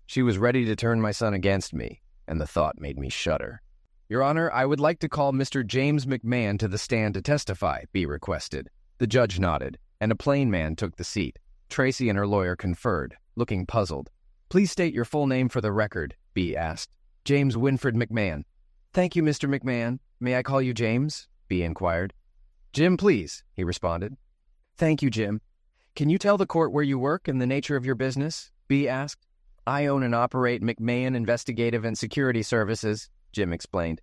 She was ready to turn my son against me, and the thought made me shudder. Your Honor, I would like to call Mr. James McMahon to the stand to testify, B requested. The judge nodded, and a plain man took the seat. Tracy and her lawyer conferred, looking puzzled. Please state your full name for the record, B asked. James Winfred McMahon. Thank you, Mr. McMahon. May I call you James? B inquired. Jim, please, he responded. Thank you, Jim. Can you tell the court where you work and the nature of your business? B asked. I own and operate McMahon Investigative and Security Services, Jim explained.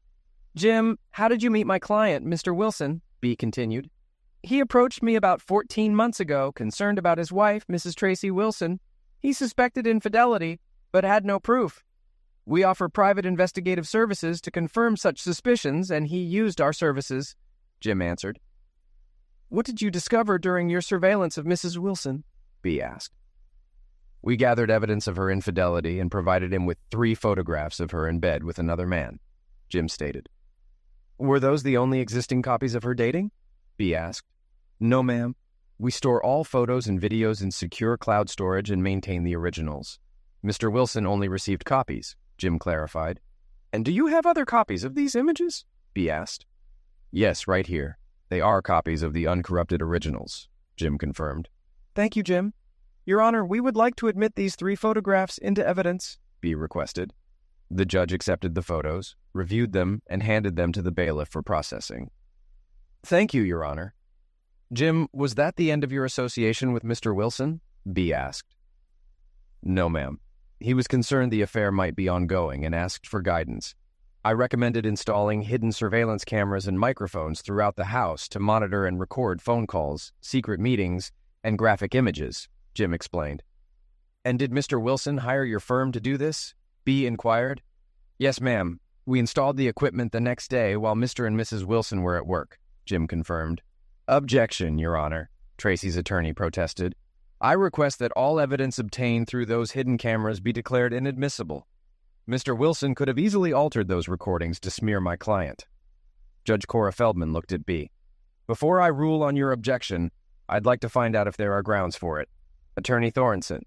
Jim, how did you meet my client, Mr. Wilson? B continued. He approached me about 14 months ago, concerned about his wife, Mrs. Tracy Wilson. He suspected infidelity, but had no proof. We offer private investigative services to confirm such suspicions, and he used our services, Jim answered. What did you discover during your surveillance of Mrs. Wilson? B asked. We gathered evidence of her infidelity and provided him with 3 photographs of her in bed with another man, Jim stated. Were those the only existing copies of her dating? B asked. No, ma'am. We store all photos and videos in secure cloud storage and maintain the originals. Mr. Wilson only received copies, Jim clarified. And do you have other copies of these images? B asked. Yes, right here. They are copies of the uncorrupted originals, Jim confirmed. Thank you, Jim. Your Honor, we would like to admit these 3 photographs into evidence, B requested. The judge accepted the photos, reviewed them, and handed them to the bailiff for processing. Thank you, Your Honor. Jim, was that the end of your association with Mr. Wilson? B asked. No, ma'am. He was concerned the affair might be ongoing and asked for guidance. I recommended installing hidden surveillance cameras and microphones throughout the house to monitor and record phone calls, secret meetings, and graphic images, Jim explained. And did Mr. Wilson hire your firm to do this? B inquired. Yes, ma'am. We installed the equipment the next day while Mr. and Mrs. Wilson were at work, Jim confirmed. Objection, Your Honor, Tracy's attorney protested. I request that all evidence obtained through those hidden cameras be declared inadmissible. Mr. Wilson could have easily altered those recordings to smear my client. Judge Cora Feldman looked at B. Before I rule on your objection, I'd like to find out if there are grounds for it. Attorney Thornton.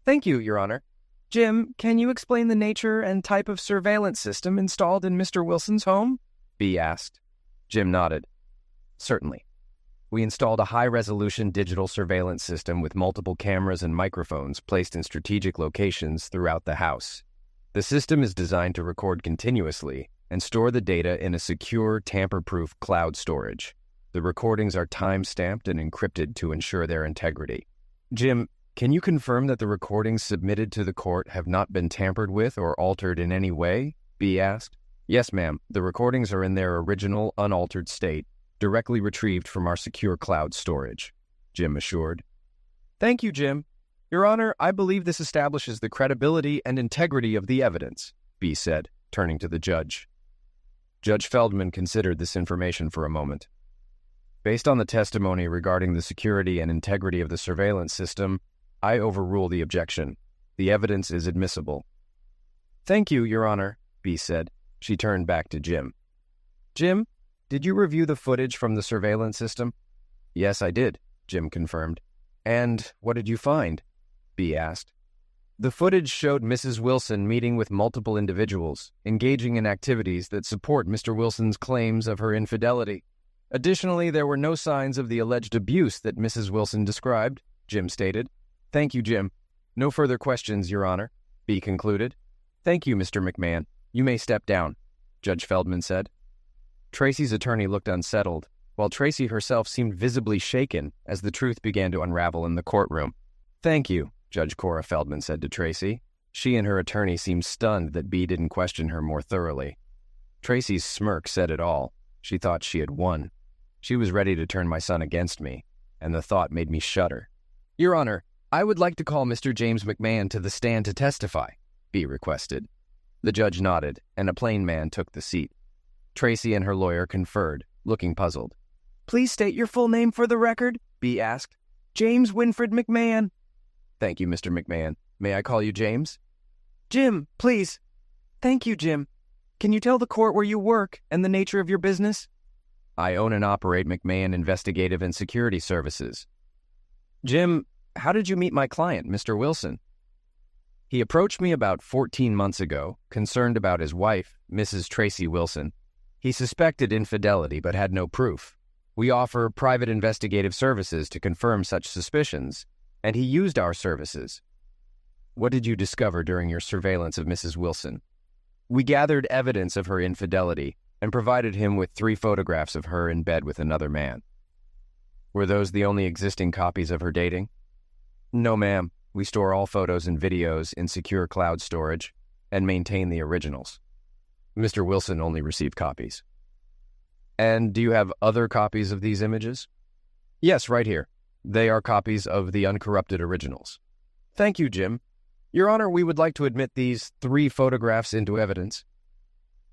Thank you, Your Honor. Jim, can you explain the nature and type of surveillance system installed in Mr. Wilson's home? B asked. Jim nodded. Certainly. We installed a high-resolution digital surveillance system with multiple cameras and microphones placed in strategic locations throughout the house. The system is designed to record continuously and store the data in a secure, tamper-proof cloud storage. The recordings are time-stamped and encrypted to ensure their integrity. Jim, can you confirm that the recordings submitted to the court have not been tampered with or altered in any way? B asked. Yes, ma'am. The recordings are in their original, unaltered state, directly retrieved from our secure cloud storage, Jim assured. Thank you, Jim. Your Honor, I believe this establishes the credibility and integrity of the evidence, B said, turning to the judge. Judge Feldman considered this information for a moment. Based on the testimony regarding the security and integrity of the surveillance system, I overrule the objection. The evidence is admissible. Thank you, Your Honor, B said. She turned back to Jim. Jim, did you review the footage from the surveillance system? Yes, I did, Jim confirmed. And what did you find? B asked. The footage showed Mrs. Wilson meeting with multiple individuals, engaging in activities that support Mr. Wilson's claims of her infidelity. Additionally, there were no signs of the alleged abuse that Mrs. Wilson described, Jim stated. Thank you, Jim. No further questions, Your Honor, B concluded. Thank you, Mr. McMahon. You may step down, Judge Feldman said. Tracy's attorney looked unsettled, while Tracy herself seemed visibly shaken as the truth began to unravel in the courtroom. Thank you, Judge Cora Feldman said to Tracy. She and her attorney seemed stunned that B didn't question her more thoroughly. Tracy's smirk said it all. She thought she had won. She was ready to turn my son against me, and the thought made me shudder. Your Honor, I would like to call Mr. James McMahon to the stand to testify, B requested. The judge nodded, and a plain man took the seat. Tracy and her lawyer conferred, looking puzzled. Please state your full name for the record, B asked. James Winfred McMahon. Thank you, Mr. McMahon. May I call you James? Jim, please. Thank you, Jim. Can you tell the court where you work and the nature of your business? I own and operate McMahon Investigative and Security Services. Jim, how did you meet my client, Mr. Wilson? He approached me about 14 months ago, concerned about his wife, Mrs. Tracy Wilson. He suspected infidelity but had no proof. We offer private investigative services to confirm such suspicions, and he used our services. What did you discover during your surveillance of Mrs. Wilson? We gathered evidence of her infidelity and provided him with 3 photographs of her in bed with another man. Were those the only existing copies of her dating? No, ma'am. We store all photos and videos in secure cloud storage and maintain the originals. Mr. Wilson only received copies. And do you have other copies of these images? Yes, right here. They are copies of the uncorrupted originals. Thank you, Jim. Your Honor, we would like to admit these 3 photographs into evidence.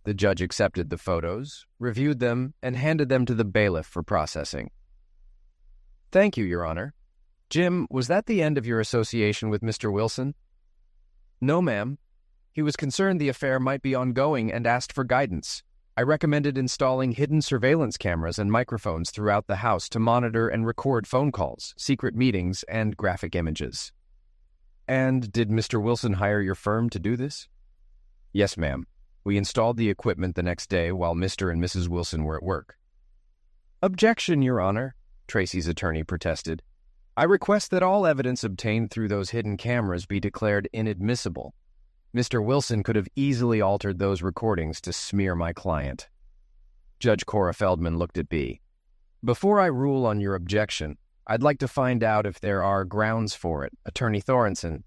The judge accepted the photos, reviewed them, and handed them to the bailiff for processing. Thank you, Your Honor. Jim, was that the end of your association with Mr. Wilson? No, ma'am. He was concerned the affair might be ongoing and asked for guidance. I recommended installing hidden surveillance cameras and microphones throughout the house to monitor and record phone calls, secret meetings, and graphic images. And did Mr. Wilson hire your firm to do this? Yes, ma'am. We installed the equipment the next day while Mr. and Mrs. Wilson were at work. Objection, Your Honor, Tracy's attorney protested. I request that all evidence obtained through those hidden cameras be declared inadmissible. Mr. Wilson could have easily altered those recordings to smear my client. Judge Cora Feldman looked at B. Before I rule on your objection, I'd like to find out if there are grounds for it, Attorney Thorenson.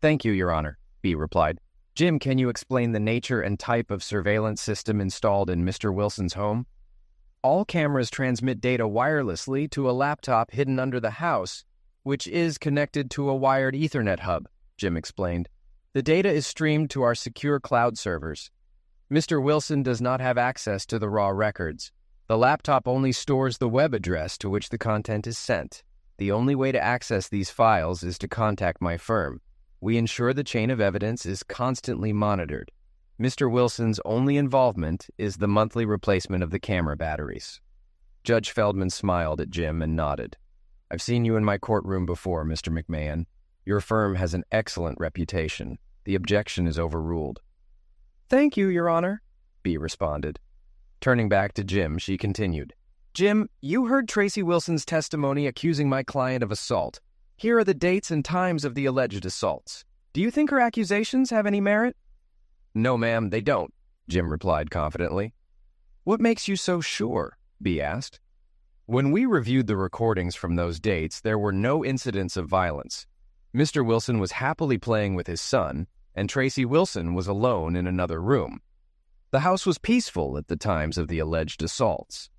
Thank you, Your Honor, B replied. Jim, can you explain the nature and type of surveillance system installed in Mr. Wilson's home? All cameras transmit data wirelessly to a laptop hidden under the house, which is connected to a wired Ethernet hub, Jim explained. The data is streamed to our secure cloud servers. Mr. Wilson does not have access to the raw records. The laptop only stores the web address to which the content is sent. The only way to access these files is to contact my firm. We ensure the chain of evidence is constantly monitored. Mr. Wilson's only involvement is the monthly replacement of the camera batteries. Judge Feldman smiled at Jim and nodded. I've seen you in my courtroom before, Mr. McMahon. Your firm has an excellent reputation. The objection is overruled. Thank you, Your Honor, B responded. Turning back to Jim, she continued. Jim, you heard Tracy Wilson's testimony accusing my client of assault. Here are the dates and times of the alleged assaults. Do you think her accusations have any merit? No, ma'am, they don't, Jim replied confidently. What makes you so sure? B asked. When we reviewed the recordings from those dates, there were no incidents of violence. Mr. Wilson was happily playing with his son, and Tracy Wilson was alone in another room. The house was peaceful at the times of the alleged assaults.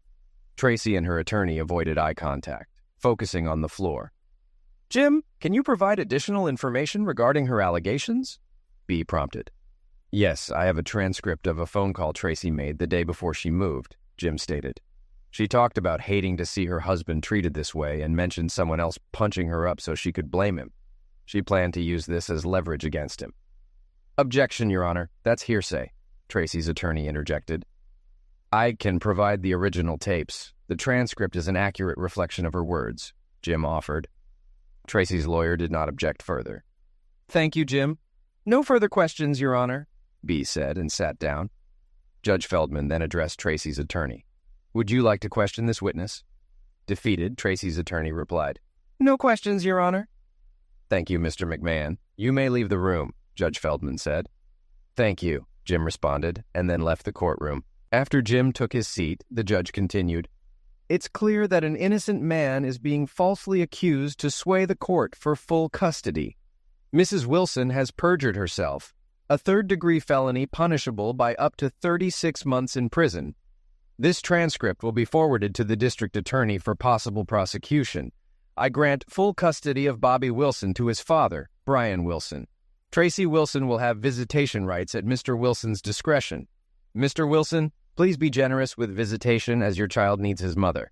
Tracy and her attorney avoided eye contact, focusing on the floor. Jim, can you provide additional information regarding her allegations? B prompted. Yes, I have a transcript of a phone call Tracy made the day before she moved, Jim stated. She talked about hating to see her husband treated this way and mentioned someone else punching her up so she could blame him. She planned to use this as leverage against him. Objection, Your Honor. That's hearsay, Tracy's attorney interjected. I can provide the original tapes. The transcript is an accurate reflection of her words, Jim offered. Tracy's lawyer did not object further. Thank you, Jim. No further questions, Your Honor, B said and sat down. Judge Feldman then addressed Tracy's attorney. Would you like to question this witness? Defeated, Tracy's attorney replied. No questions, Your Honor. Thank you, Mr. McMahon. You may leave the room, Judge Feldman said. Thank you, Jim responded, and then left the courtroom. After Jim took his seat, the judge continued. It's clear that an innocent man is being falsely accused to sway the court for full custody. Mrs. Wilson has perjured herself, a third-degree felony punishable by up to 36 months in prison. This transcript will be forwarded to the district attorney for possible prosecution. I grant full custody of Bobby Wilson to his father, Brian Wilson. Tracy Wilson will have visitation rights at Mr. Wilson's discretion. Mr. Wilson, please be generous with visitation as your child needs his mother."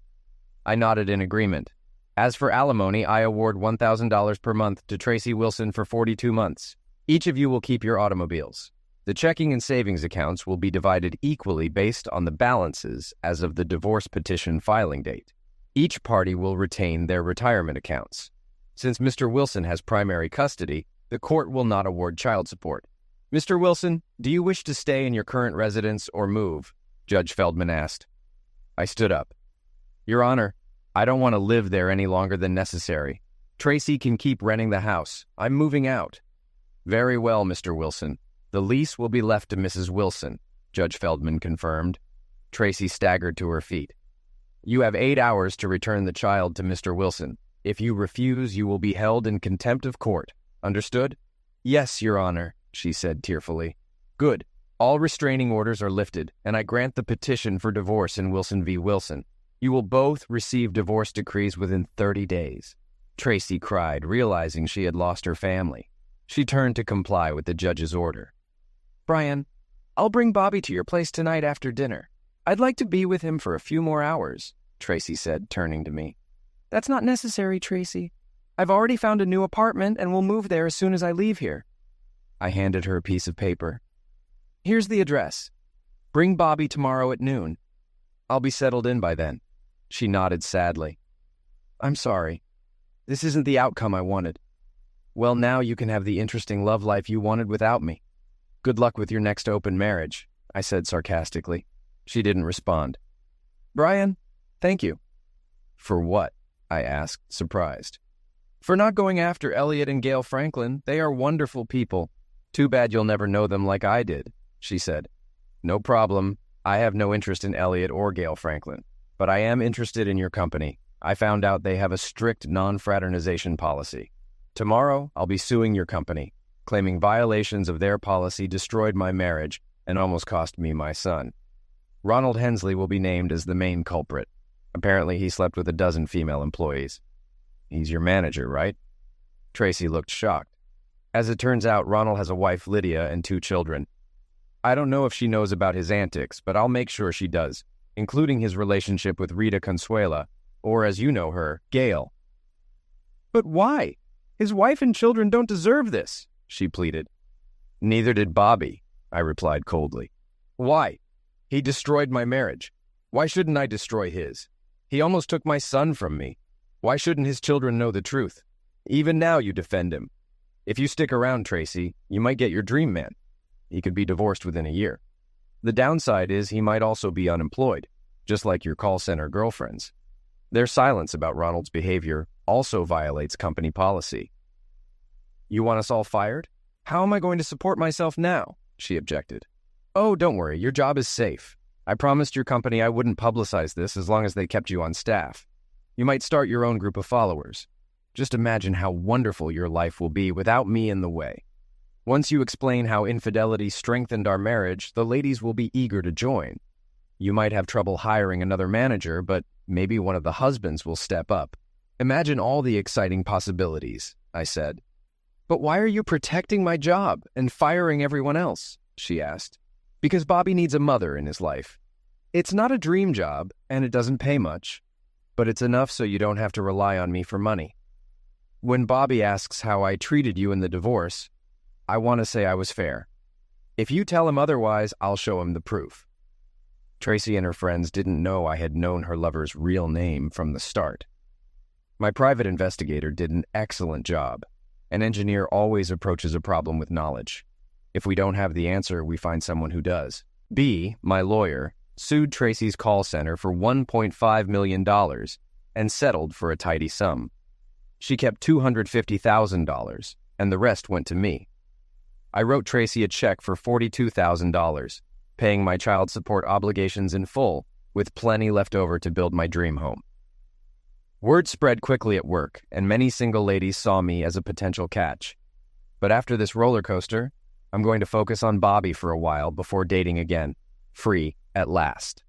I nodded in agreement. As for alimony, I award $1,000 per month to Tracy Wilson for 42 months. Each of you will keep your automobiles. The checking and savings accounts will be divided equally based on the balances as of the divorce petition filing date. Each party will retain their retirement accounts. Since Mr. Wilson has primary custody, the court will not award child support. "Mr. Wilson, do you wish to stay in your current residence or move?" Judge Feldman asked. I stood up. "Your Honor, I don't want to live there any longer than necessary. Tracy can keep renting the house. I'm moving out." "Very well, Mr. Wilson. The lease will be left to Mrs. Wilson," Judge Feldman confirmed. Tracy staggered to her feet. "You have 8 hours to return the child to Mr. Wilson. If you refuse, you will be held in contempt of court. Understood?" "Yes, Your Honor," she said tearfully. "Good. All restraining orders are lifted, and I grant the petition for divorce in Wilson v. Wilson. You will both receive divorce decrees within 30 days. Tracy cried, realizing she had lost her family. She turned to comply with the judge's order. "Brian, I'll bring Bobby to your place tonight after dinner. I'd like to be with him for a few more hours," Tracy said, turning to me. "That's not necessary, Tracy. I've already found a new apartment and will move there as soon as I leave here." I handed her a piece of paper. "Here's the address. Bring Bobby tomorrow at noon. I'll be settled in by then." She nodded sadly. "I'm sorry. This isn't the outcome I wanted." "Well, now you can have the interesting love life you wanted without me. Good luck with your next open marriage," I said sarcastically. She didn't respond. "Brian, thank you." "For what?" I asked, surprised. "For not going after Elliot and Gail Franklin. They are wonderful people. Too bad you'll never know them like I did," she said. "No problem. I have no interest in Elliot or Gail Franklin. But I am interested in your company. I found out they have a strict non-fraternization policy. Tomorrow, I'll be suing your company, claiming violations of their policy destroyed my marriage and almost cost me my son. Ronald Hensley will be named as the main culprit. Apparently, he slept with a dozen female employees. He's your manager, right?" Tracy looked shocked. "As it turns out, Ronald has a wife, Lydia, and 2 children. I don't know if she knows about his antics, but I'll make sure she does, including his relationship with Rita Consuela, or as you know her, Gail." "But why? His wife and children don't deserve this," she pleaded. "Neither did Bobby," I replied coldly. "Why? He destroyed my marriage. Why shouldn't I destroy his? He almost took my son from me. Why shouldn't his children know the truth? Even now you defend him. If you stick around, Tracy, you might get your dream man. He could be divorced within a year. The downside is he might also be unemployed, just like your call center girlfriends. Their silence about Ronald's behavior also violates company policy." "You want us all fired? How am I going to support myself now?" she objected. "Oh, don't worry, your job is safe. I promised your company I wouldn't publicize this as long as they kept you on staff. You might start your own group of followers. Just imagine how wonderful your life will be without me in the way. Once you explain how infidelity strengthened our marriage, the ladies will be eager to join. You might have trouble hiring another manager, but maybe one of the husbands will step up. Imagine all the exciting possibilities," I said. "But why are you protecting my job and firing everyone else?" she asked. "Because Bobby needs a mother in his life. It's not a dream job, and it doesn't pay much, but it's enough so you don't have to rely on me for money. When Bobby asks how I treated you in the divorce, I want to say I was fair. If you tell him otherwise, I'll show him the proof." Tracy and her friends didn't know I had known her lover's real name from the start. My private investigator did an excellent job. An engineer always approaches a problem with knowledge. If we don't have the answer, we find someone who does. B, my lawyer, sued Tracy's call center for $1.5 million and settled for a tidy sum. She kept $250,000, and the rest went to me. I wrote Tracy a check for $42,000, paying my child support obligations in full, with plenty left over to build my dream home. Word spread quickly at work, and many single ladies saw me as a potential catch. But after this roller coaster, I'm going to focus on Bobby for a while before dating again, free at last.